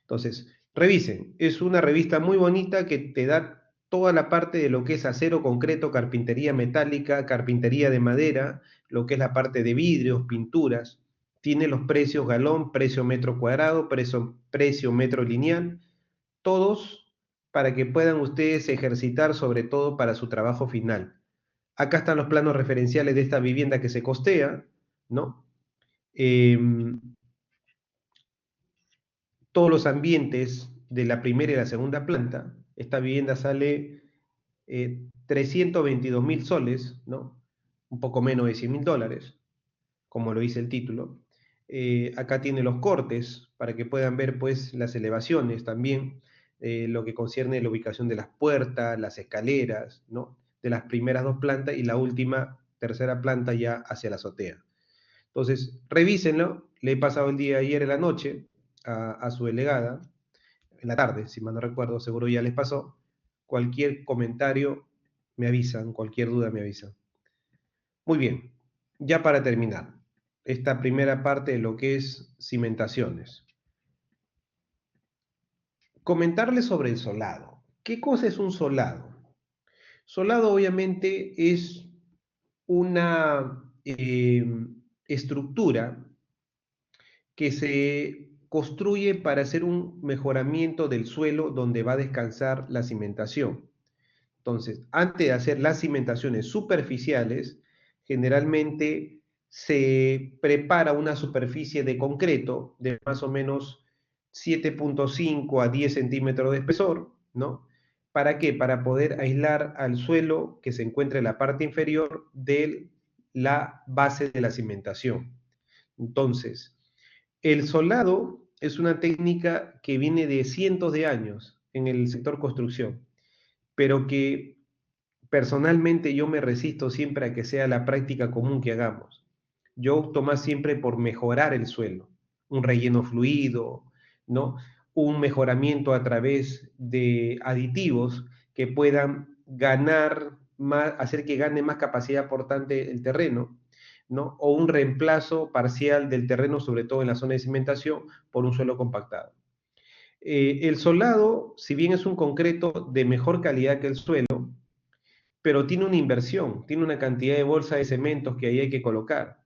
Entonces, revisen, es una revista muy bonita que te da toda la parte de lo que es acero, concreto, carpintería metálica, carpintería de madera, lo que es la parte de vidrios, pinturas. Tiene los precios galón, precio metro cuadrado, precio metro lineal, todos para que puedan ustedes ejercitar sobre todo para su trabajo final. Acá están los planos referenciales de esta vivienda que se costea, ¿no? Todos los ambientes de la primera y la segunda planta. Esta vivienda sale 322.000 soles, ¿no? Un poco menos de 100.000 dólares, como lo dice el título. Acá tiene los cortes para que puedan ver pues las elevaciones también, lo que concierne la ubicación de las puertas, las escaleras, ¿no? De las primeras dos plantas y la última, tercera planta ya hacia la azotea. Entonces, revísenlo. Le he pasado el día ayer en la noche a su delegada, en la tarde, si mal no recuerdo, seguro ya les pasó. Cualquier comentario me avisan, cualquier duda me avisan. Muy bien, ya para terminar, esta primera parte de lo que es cimentaciones. Comentarles sobre el solado. ¿Qué cosa es un solado? Solado obviamente es una estructura que se construye para hacer un mejoramiento del suelo donde va a descansar la cimentación. Entonces, antes de hacer las cimentaciones superficiales, generalmente se prepara una superficie de concreto de más o menos 7.5 a 10 centímetros de espesor, ¿no? ¿Para qué? Para poder aislar al suelo que se encuentra en la parte inferior de la base de la cimentación. Entonces, el solado es una técnica que viene de cientos de años en el sector construcción, pero que personalmente yo me resisto siempre a que sea la práctica común que hagamos. Yo opto más siempre por mejorar el suelo, un relleno fluido, ¿no? Un mejoramiento a través de aditivos que puedan ganar más, hacer que gane más capacidad portante el terreno, ¿no? O un reemplazo parcial del terreno, sobre todo en la zona de cimentación, por un suelo compactado. El solado, si bien es un concreto de mejor calidad que el suelo, pero tiene una inversión, tiene una cantidad de bolsas de cementos que ahí hay que colocar.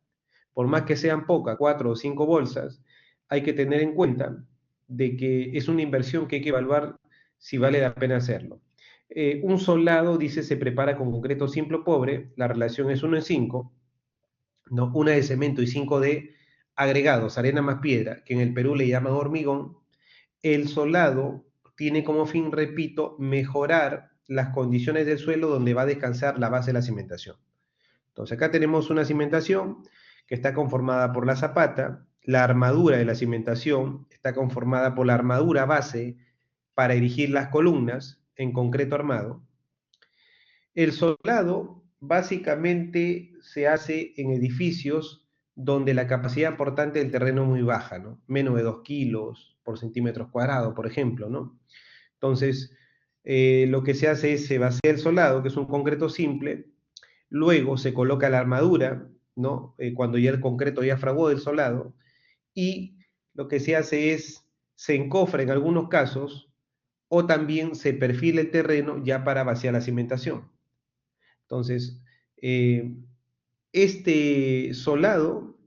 Por más que sean pocas, 4 o 5 bolsas, hay que tener en cuenta de que es una inversión que hay que evaluar si vale la pena hacerlo. Un solado, dice, se prepara con concreto simple o pobre, la relación es 1 en 5, ¿no? Una de cemento y 5 de agregados, arena más piedra, que en el Perú le llaman hormigón. El solado tiene como fin, repito, mejorar las condiciones del suelo donde va a descansar la base de la cimentación. Entonces acá tenemos una cimentación que está conformada por la zapata, la armadura de la cimentación está conformada por la armadura base para erigir las columnas en concreto armado. El solado básicamente se hace en edificios donde la capacidad portante del terreno es muy baja, ¿no? Menos de 2 kilos por centímetros cuadrados, por ejemplo, ¿no? Entonces, lo que se hace es, se vacía el solado, que es un concreto simple, luego se coloca la armadura, ¿no? Cuando ya el concreto ya fraguó del solado, y lo que se hace es, se encofra en algunos casos, o también se perfila el terreno ya para vaciar la cimentación. Entonces, este solado,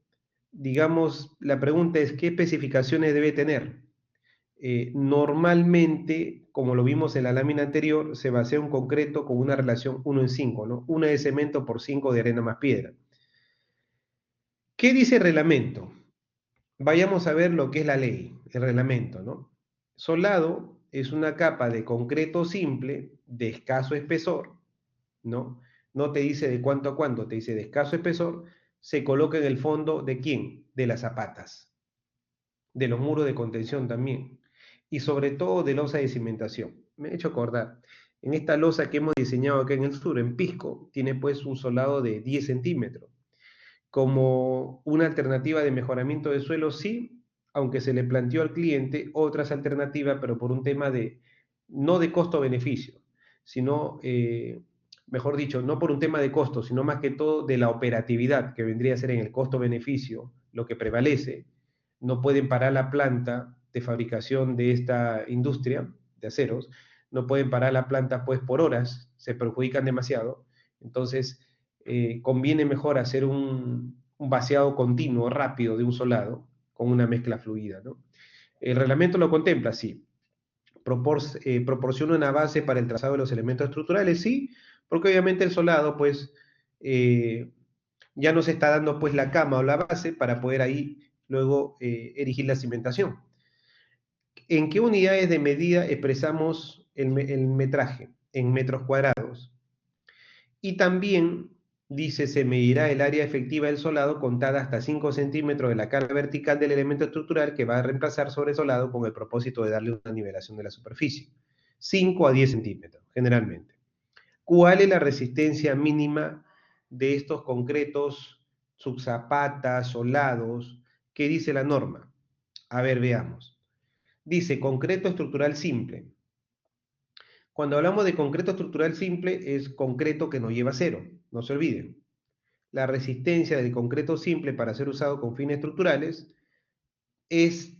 digamos, la pregunta es, ¿qué especificaciones debe tener? Normalmente, como lo vimos en la lámina anterior, se basea un concreto con una relación 1 en 5, ¿no? 1 de cemento por 5 de arena más piedra. ¿Qué dice el reglamento? Vayamos a ver lo que es la ley, el reglamento, ¿no? Solado es una capa de concreto simple de escaso espesor, ¿no? No te dice de cuánto a cuánto, te dice de escaso espesor, se coloca en el fondo ¿de quién? De las zapatas, de los muros de contención también, y sobre todo de losa de cimentación. Me he hecho acordar, en esta losa que hemos diseñado acá en el sur, en Pisco, tiene pues un solado de 10 centímetros. Como una alternativa de mejoramiento de suelo, sí, aunque se le planteó al cliente otras alternativas, pero por un tema de, no de costo-beneficio, sino, mejor dicho, no por un tema de costo, sino más que todo de la operatividad, que vendría a ser en el costo-beneficio lo que prevalece. No pueden parar la planta de fabricación de esta industria de aceros, no pueden parar la planta pues por horas, se perjudican demasiado. Entonces, conviene mejor hacer un vaciado continuo, rápido de un solado, con una mezcla fluida, ¿no? El reglamento lo contempla, sí. Proporciona una base para el trazado de los elementos estructurales, sí, porque obviamente el solado, pues, ya no se está dando pues la cama o la base para poder ahí luego erigir la cimentación. ¿En qué unidades de medida expresamos el metraje? En metros cuadrados. Y también dice, se medirá el área efectiva del solado contada hasta 5 centímetros de la cara vertical del elemento estructural que va a reemplazar sobre solado con el propósito de darle una nivelación de la superficie. 5 a 10 centímetros, generalmente. ¿Cuál es la resistencia mínima de estos concretos subzapata, solados? ¿Qué dice la norma? A ver, veamos. Dice concreto estructural simple. Cuando hablamos de concreto estructural simple, es concreto que no lleva cero, no se olviden. La resistencia del concreto simple para ser usado con fines estructurales es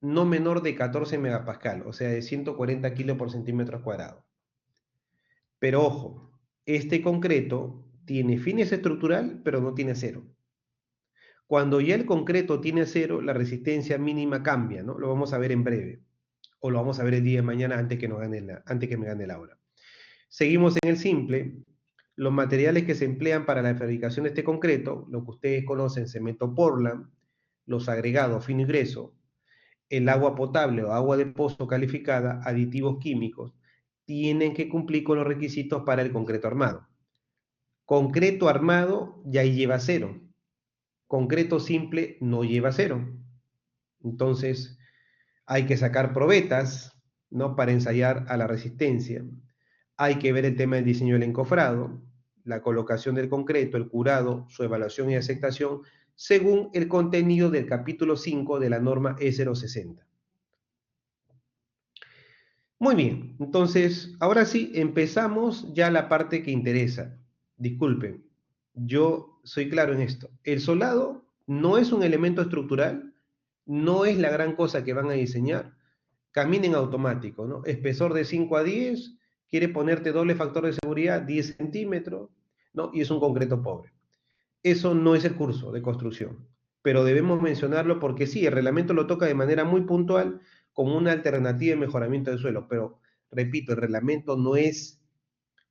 no menor de 14 megapascal, o sea, de 140 kilos por centímetro cuadrado. Pero ojo, este concreto tiene fines estructural, pero no tiene cero. Cuando ya el concreto tiene cero, la resistencia mínima cambia, ¿no? Lo vamos a ver en breve, o lo vamos a ver el día de mañana antes que me gane la hora. Seguimos en el simple. Los materiales que se emplean para la fabricación de este concreto, lo que ustedes conocen, cemento Portland, los agregados fino y grueso, el agua potable o agua de pozo calificada, aditivos químicos, tienen que cumplir con los requisitos para el concreto armado. Concreto armado ya lleva cero. Concreto simple no lleva cero. Entonces, hay que sacar probetas, ¿no? Para ensayar a la resistencia. Hay que ver el tema del diseño del encofrado, la colocación del concreto, el curado, su evaluación y aceptación, según el contenido del capítulo 5 de la norma E060. Muy bien, entonces, ahora sí, empezamos ya la parte que interesa. Disculpen, yo soy claro en esto. El solado no es un elemento estructural, no es la gran cosa que van a diseñar. Caminen automático, ¿no? Espesor de 5 a 10, quiere ponerte doble factor de seguridad, 10 centímetros, ¿no? Y es un concreto pobre. Eso no es el curso de construcción, pero debemos mencionarlo porque sí, el reglamento lo toca de manera muy puntual como una alternativa de mejoramiento del suelo, pero repito, el reglamento no es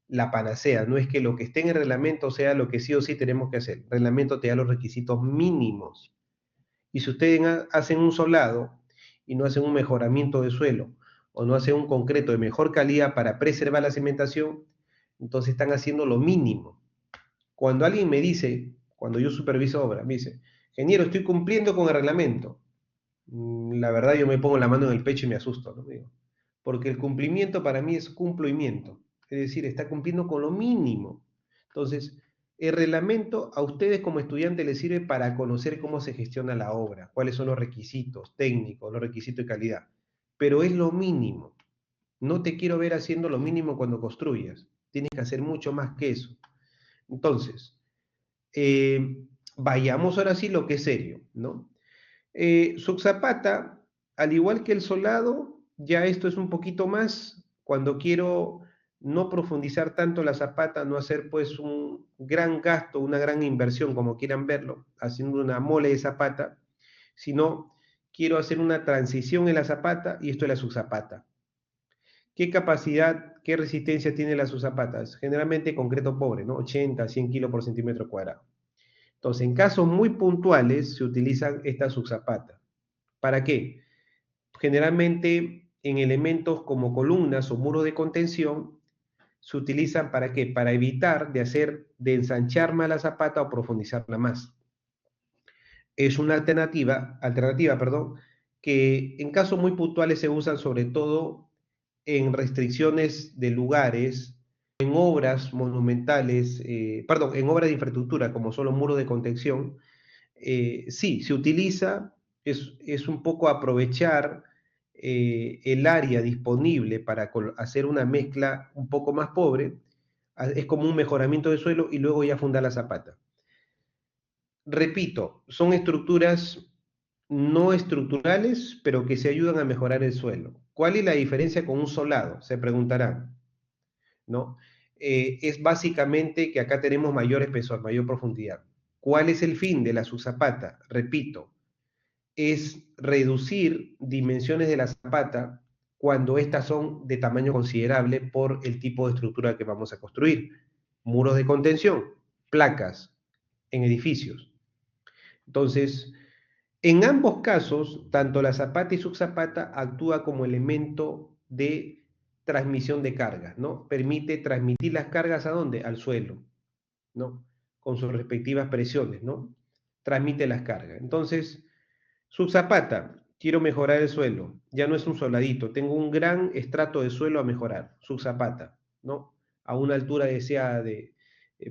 la panacea, no es que lo que esté en el reglamento sea lo que sí o sí tenemos que hacer. El reglamento te da los requisitos mínimos. Y si ustedes hacen un solado y no hacen un mejoramiento de suelo o no hacen un concreto de mejor calidad para preservar la cementación, entonces están haciendo lo mínimo. Cuando alguien me dice, cuando yo superviso obra, me dice, ingeniero, estoy cumpliendo con el reglamento. La verdad yo me pongo la mano en el pecho y me asusto, ¿no? Porque el cumplimiento para mí es cumplimiento, es decir, está cumpliendo con lo mínimo. Entonces, el reglamento a ustedes como estudiantes les sirve para conocer cómo se gestiona la obra, cuáles son los requisitos técnicos, los requisitos de calidad, pero es lo mínimo. No te quiero ver haciendo lo mínimo cuando construyas, tienes que hacer mucho más que eso. Entonces, vayamos ahora sí lo que es serio, ¿no? Subzapata, al igual que el solado, ya esto es un poquito más, cuando quiero no profundizar tanto la zapata, no hacer pues un gran gasto, una gran inversión, como quieran verlo, haciendo una mole de zapata, sino quiero hacer una transición en la zapata y esto es la subzapata. ¿Qué capacidad, qué resistencia tiene las subzapatas? Generalmente concreto pobre, ¿no? 80, 100 kilos por centímetro cuadrado. Entonces, en casos muy puntuales se utilizan estas subzapatas. ¿Para qué? Generalmente en elementos como columnas o muros de contención se utilizan ¿para qué? Para evitar de ensanchar más la zapata o profundizarla más. Es una alternativa, que en casos muy puntuales se usan sobre todo en restricciones de lugares, en obras monumentales, en obras de infraestructura como son los muros de contención. Sí, se utiliza, es un poco aprovechar el área disponible para hacer una mezcla un poco más pobre, es como un mejoramiento de suelo y luego ya fundar la zapata. Repito, son estructuras no estructurales, pero que se ayudan a mejorar el suelo. ¿Cuál es la diferencia con un solado? Se preguntarán, ¿no? Es básicamente que acá tenemos mayor espesor, mayor profundidad. ¿Cuál es el fin de la subzapata? Repito, es reducir dimensiones de la zapata cuando estas son de tamaño considerable por el tipo de estructura que vamos a construir. Muros de contención, placas en edificios. Entonces, en ambos casos, tanto la zapata y subzapata actúa como elemento de transmisión de cargas, ¿no? Permite transmitir las cargas ¿a dónde? Al suelo, ¿no? con sus respectivas presiones, ¿no? Transmite las cargas. Entonces, subzapata, quiero mejorar el suelo, ya no es un soldadito, tengo un gran estrato de suelo a mejorar, subzapata, ¿no? A una altura deseada de,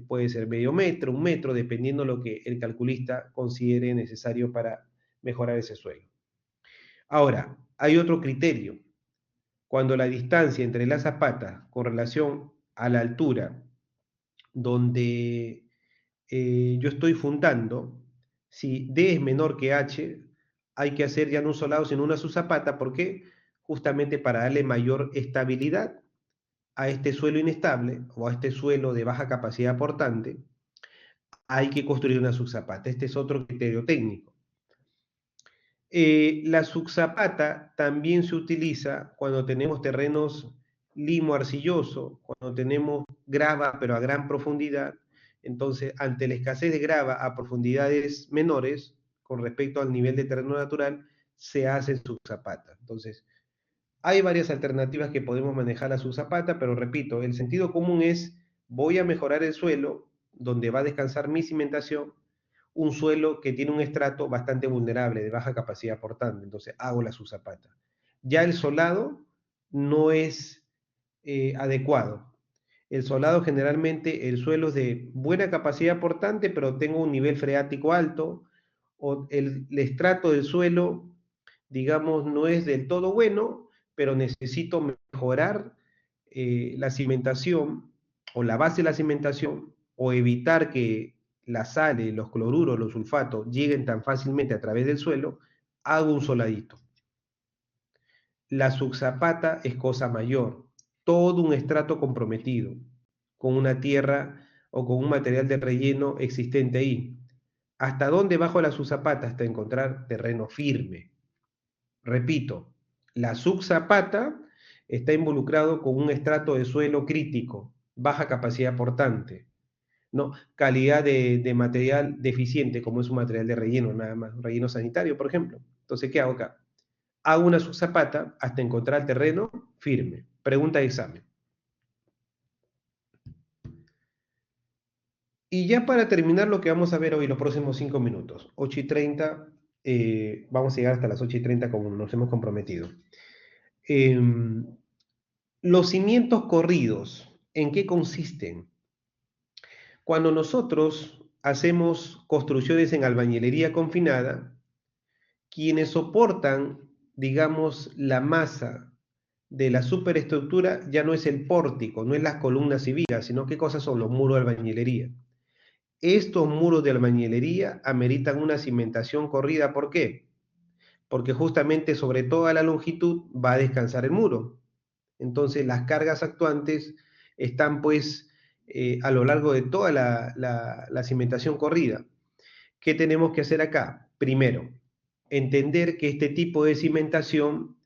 puede ser medio metro, 1 metro, dependiendo lo que el calculista considere necesario para mejorar ese suelo. Ahora, hay otro criterio. Cuando la distancia entre las zapatas con relación a la altura donde yo estoy fundando, si D es menor que H, hay que hacer ya no un solado sino una subzapata. ¿Por qué? Justamente para darle mayor estabilidad a este suelo inestable o a este suelo de baja capacidad aportante, hay que construir una subzapata. Este es otro criterio técnico. La subzapata también se utiliza cuando tenemos terrenos limo-arcilloso, cuando tenemos grava pero a gran profundidad. Entonces, ante la escasez de grava a profundidades menores, con respecto al nivel de terreno natural, se hace subzapata. Entonces, hay varias alternativas que podemos manejar a subzapata, pero repito, el sentido común es, voy a mejorar el suelo donde va a descansar mi cimentación, un suelo que tiene un estrato bastante vulnerable, de baja capacidad aportante, entonces hago la subzapata. Ya el solado no es adecuado. El solado generalmente, el suelo es de buena capacidad aportante, pero tengo un nivel freático alto, o el estrato del suelo, digamos, no es del todo bueno, pero necesito mejorar la cimentación, o la base de la cimentación, o evitar que las sales, los cloruros, los sulfatos lleguen tan fácilmente a través del suelo, hago un soladito. La subzapata es cosa mayor, todo un estrato comprometido, con una tierra o con un material de relleno existente ahí. ¿Hasta dónde bajo la subzapata? Hasta encontrar terreno firme. Repito, la subzapata está involucrado con un estrato de suelo crítico, baja capacidad aportante, ¿no? Calidad de material deficiente, como es un material de relleno, nada más, un relleno sanitario, por ejemplo. Entonces, ¿qué hago acá? Hago una subzapata hasta encontrar terreno firme. Pregunta de examen. Y ya para terminar lo que vamos a ver hoy, los próximos 5 minutos, 8:30, vamos a llegar hasta las 8:30 como nos hemos comprometido. Los cimientos corridos, ¿en qué consisten? Cuando nosotros hacemos construcciones en albañilería confinada, quienes soportan, digamos, la masa de la superestructura ya no es el pórtico, no es las columnas y vigas, sino qué cosas son los muros de albañilería. Estos muros de albañilería ameritan una cimentación corrida. ¿Por qué? Porque justamente sobre toda la longitud va a descansar el muro. Entonces las cargas actuantes están pues a lo largo de toda la cimentación corrida. ¿Qué tenemos que hacer acá? Primero, entender que este tipo de cimentación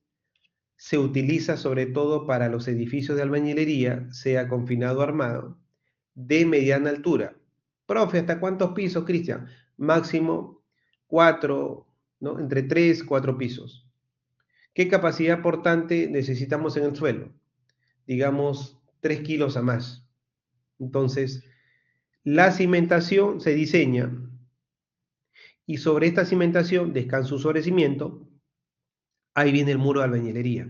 se utiliza sobre todo para los edificios de albañilería, sea confinado o armado, de mediana altura. Profe, ¿hasta cuántos pisos, Cristian? Máximo 4, ¿no? Entre 3, 4 pisos. ¿Qué capacidad aportante necesitamos en el suelo? Digamos 3 kilos a más. Entonces, la cimentación se diseña y sobre esta cimentación descansa un sobrecimiento. Ahí viene el muro de albañilería.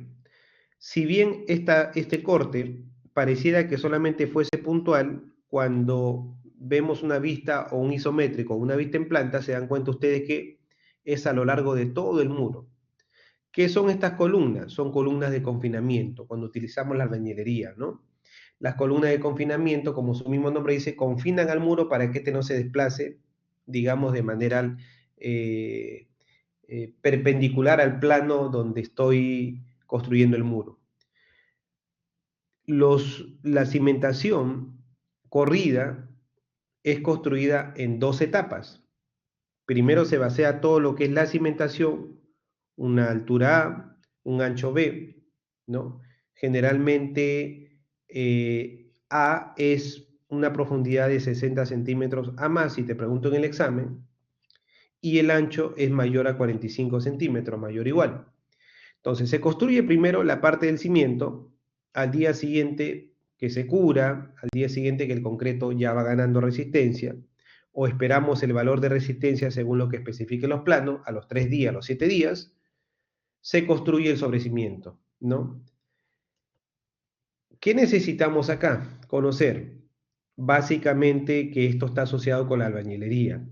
Si bien este corte pareciera que solamente fuese puntual, cuando vemos una vista o un isométrico, una vista en planta, se dan cuenta ustedes que es a lo largo de todo el muro. ¿Qué son estas columnas? Son columnas de confinamiento, cuando utilizamos la albañilería, ¿no? Las columnas de confinamiento, como su mismo nombre dice, confinan al muro para que éste no se desplace, digamos, de manera perpendicular al plano donde estoy construyendo el muro. La cimentación corrida es construida en 2 etapas. Primero se basea todo lo que es la cimentación, una altura A, un ancho B, ¿no? Generalmente A es una profundidad de 60 centímetros a más, si te pregunto en el examen, y el ancho es mayor a 45 centímetros, mayor o igual. Entonces se construye primero la parte del cimiento, al día siguiente que se cura, al día siguiente que el concreto ya va ganando resistencia, o esperamos el valor de resistencia según lo que especifiquen los planos, a los 3 días, a los 7 días, se construye el sobrecimiento, ¿no? ¿Qué necesitamos acá? Conocer básicamente que esto está asociado con la albañilería.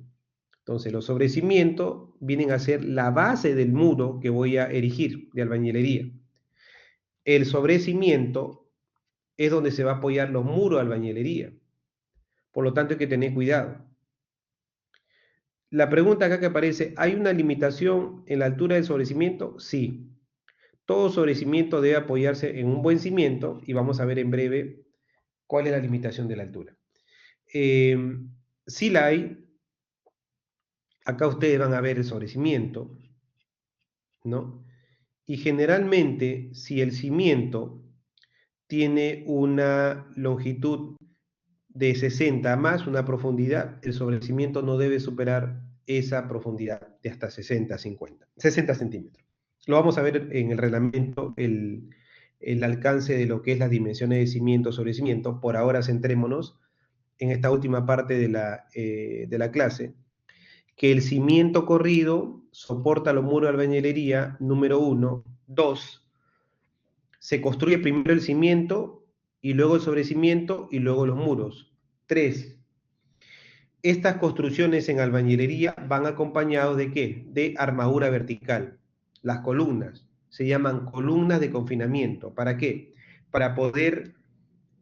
Entonces, los sobrecimientos vienen a ser la base del muro que voy a erigir de albañilería. El sobrecimiento es donde se va a apoyar los muros de albañilería. Por lo tanto, hay que tener cuidado. La pregunta acá que aparece, ¿hay una limitación en la altura del sobrecimiento? Sí. Todo sobrecimiento debe apoyarse en un buen cimiento y vamos a ver en breve cuál es la limitación de la altura. Sí la hay. Acá ustedes van a ver el sobrecimiento, ¿no? Y generalmente, si el cimiento tiene una longitud de 60 más una profundidad, el sobrecimiento no debe superar esa profundidad de hasta 60 centímetros. Lo vamos a ver en el reglamento, el alcance de lo que es las dimensiones de cimiento sobre cimiento. Por ahora centrémonos en esta última parte de la clase, que el cimiento corrido soporta los muros de albañilería, número 1. 2. Se construye primero el cimiento y luego el sobrecimiento y luego los muros. 3. Estas construcciones en albañilería van acompañados ¿de qué? De armadura vertical. Las columnas se llaman columnas de confinamiento. ¿Para qué? Para poder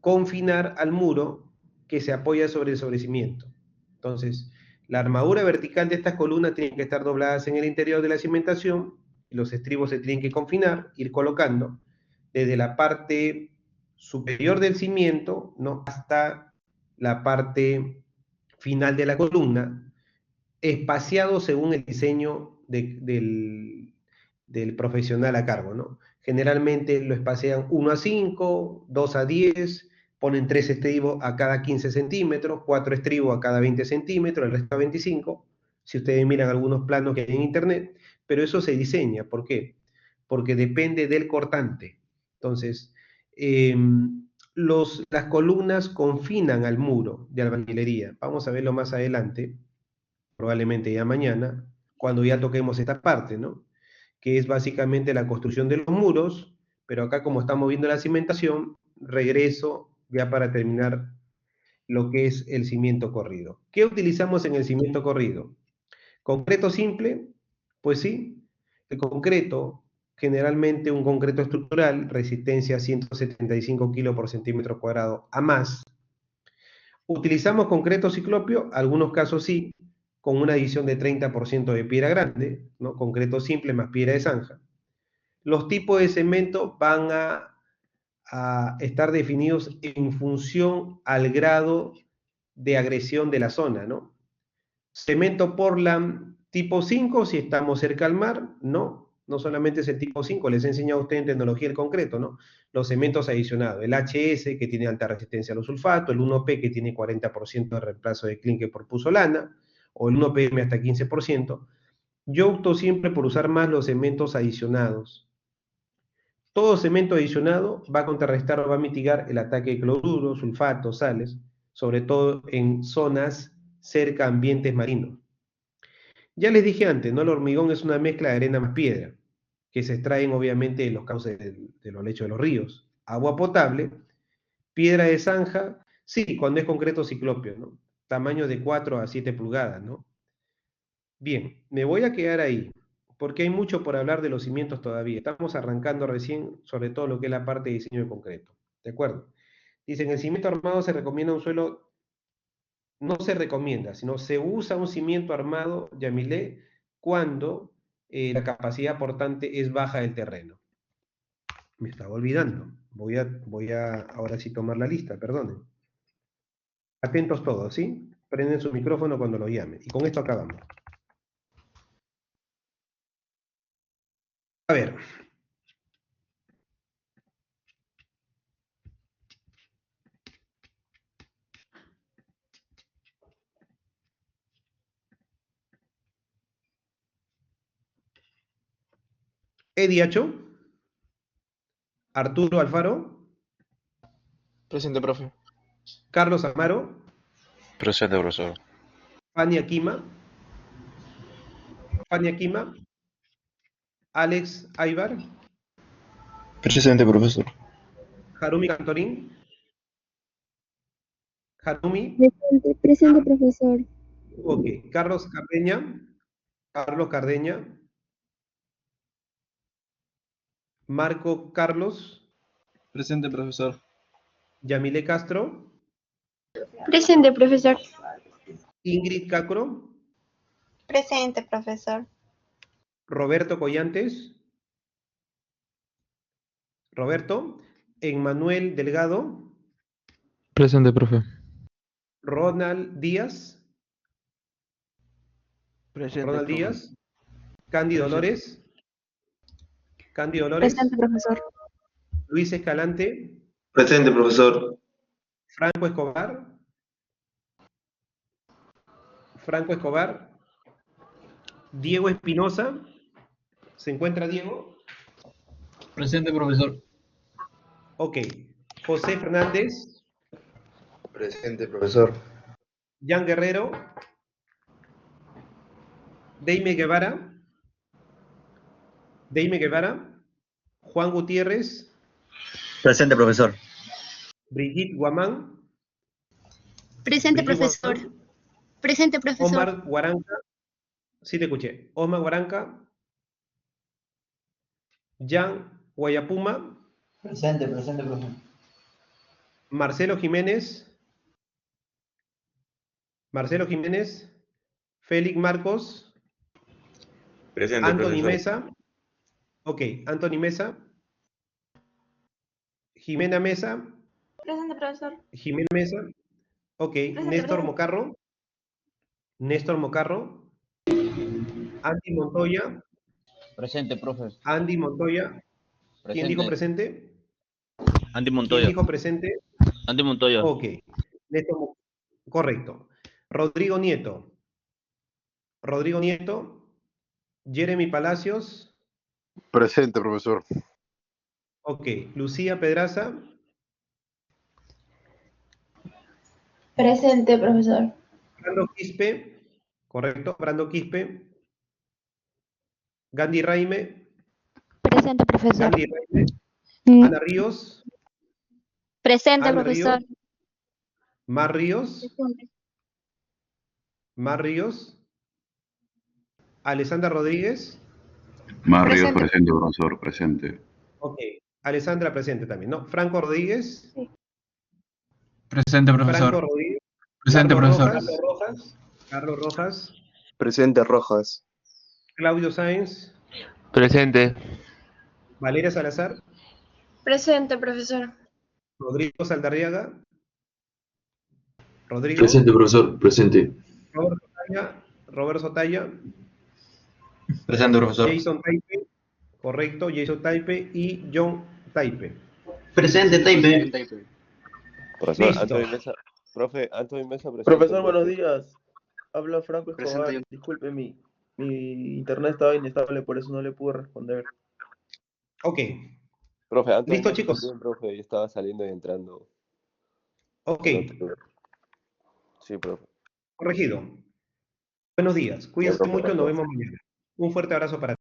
confinar al muro que se apoya sobre el sobrecimiento. Entonces, la armadura vertical de estas columnas tiene que estar dobladas en el interior de la cimentación, los estribos se tienen que confinar, ir colocando desde la parte superior del cimiento, ¿no?, hasta la parte final de la columna, espaciado según el diseño del profesional a cargo, ¿no? Generalmente lo espacian 1 a 5, 2 a 10, ponen 3 estribos a cada 15 centímetros, 4 estribos a cada 20 centímetros, el resto a 25, si ustedes miran algunos planos que hay en internet, pero eso se diseña. ¿Por qué? Porque depende del cortante. Entonces, las columnas confinan al muro de albañilería. Vamos a verlo más adelante, probablemente ya mañana, cuando ya toquemos esta parte, ¿no?, que es básicamente la construcción de los muros, pero acá como estamos viendo la cimentación, regreso ya para terminar lo que es el cimiento corrido. ¿Qué utilizamos en el cimiento corrido? ¿Concreto simple? Pues sí, el concreto, generalmente un concreto estructural, resistencia 175 kilos por centímetro cuadrado a más. ¿Utilizamos concreto ciclopio? Algunos casos sí, con una adición de 30% de piedra grande, ¿no?, concreto simple más piedra de zanja. Los tipos de cemento van a estar definidos en función al grado de agresión de la zona, ¿no? Cemento Portland tipo 5, si estamos cerca al mar, no solamente es el tipo 5, les he enseñado a ustedes en tecnología el concreto, ¿no? Los cementos adicionados, el HS, que tiene alta resistencia a los sulfatos, el 1P, que tiene 40% de reemplazo de clinker por pusolana, o el 1PM hasta 15%. Yo opto siempre por usar más los cementos adicionados. Todo cemento adicionado va a contrarrestar o va a mitigar el ataque de cloruro, sulfatos, sales, sobre todo en zonas cerca a ambientes marinos. Ya les dije antes, ¿no?, el hormigón es una mezcla de arena más piedra, que se extraen obviamente de los cauces de los lechos de los ríos. Agua potable, piedra de zanja, sí, cuando es concreto ciclopio, ¿no?, tamaño de 4 a 7 pulgadas, ¿no? Bien, me voy a quedar ahí, porque hay mucho por hablar de los cimientos todavía. Estamos arrancando recién, sobre todo lo que es la parte de diseño de concreto. ¿De acuerdo? Dicen, el cimiento armado se recomienda un suelo, no se recomienda, sino se usa un cimiento armado, Yamilé, cuando la capacidad portante es baja del terreno. Me estaba olvidando. Voy a ahora sí tomar la lista, perdonen. Atentos todos, ¿sí? Prenden su micrófono cuando lo llame. Y con esto acabamos. A ver. Eddie Acho. Arturo Alfaro. Presente, profe. Carlos Amaro. Presente, profesor. Fania Quima. Fania Quima. Alex Aybar. Presente, profesor. Harumi Cantorín. Harumi. Presente, profesor. Ok. Carlos Cardeña. Carlos Cardeña. Marco Carlos. Presente, profesor. Yamile Castro. Presente, profesor. Ingrid Cacro. Presente, profesor. Roberto Collantes. Roberto. Emmanuel Delgado. Presente, profe. Ronald Díaz. Presente, Ronald profe. Díaz. Candy Presente. Dolores. Candy Dolores. Presente, profesor. Luis Escalante. Presente, profesor. Franco Escobar. Franco Escobar. Diego Espinosa. ¿Se encuentra Diego? Presente, profesor. Ok. José Fernández. Presente, profesor. Jan Guerrero. Deime Guevara. Deime Guevara. Juan Gutiérrez. Presente, profesor. Brigitte Guamán. Presente, Brigitte profesor. Guamán. Presente, profesor. Omar Guaranca. Sí te escuché. Omar Guaranca. Jan Guayapuma. Presente, profesor. Marcelo Jiménez. Marcelo Jiménez. Félix Marcos. Presente, Anthony profesor. Mesa. Ok, Anthony Mesa. Jimena Mesa. Presente, profesor. Jimena Mesa. Ok, Néstor Mocarro. Néstor Mocarro. Andy Montoya. Presente, profe. Andy Montoya. ¿Quién dijo presente? Andy ¿Quién Montoya. dijo presente? Andy Montoya. Ok. Correcto. Rodrigo Nieto. Rodrigo Nieto. Jeremy Palacios. Presente, profesor. Ok. Lucía Pedraza. Presente, profesor. Brando Quispe. Correcto. Brando Quispe. Gandhi Raime. Presente, profesor. Gandhi Raime. Ana Ríos. Presente, Ana profesor. Ríos. Mar Ríos. Mar Ríos. Alessandra Rodríguez. Mar Ríos, presente, profesor, presente. Ok. Alessandra presente también, ¿no? Franco Rodríguez. Sí. Presente, profesor. Franco Rodríguez. Presente, Carlos profesor. Rojas. Carlos Rojas. Carlos Rojas. Presente, Rojas. Claudio Sáenz. Presente. Valeria Salazar. Presente, profesor. Rodrigo Saldarriaga. Rodrigo. Presente, profesor, presente. Roberto Talla. Roberto Talla. Presente, profesor. Jason Taipe. Correcto, Jason Taipe y John Taipe. Presente, Taipe. Profesor Listo. Anthony Mesa. Profe, Anthony Mesa presente. Profesor, buenos días. Habla Franco Escobar. Presente. Disculpe, mi internet estaba inestable, por eso no le pude responder. Ok. Profe, Anthony Listo, Mesa chicos. también, profe, yo estaba saliendo y entrando. Ok. Sí, profe. Corregido. Buenos días. Cuídense profe, mucho. Nos gracias. vemos mañana. Un fuerte abrazo para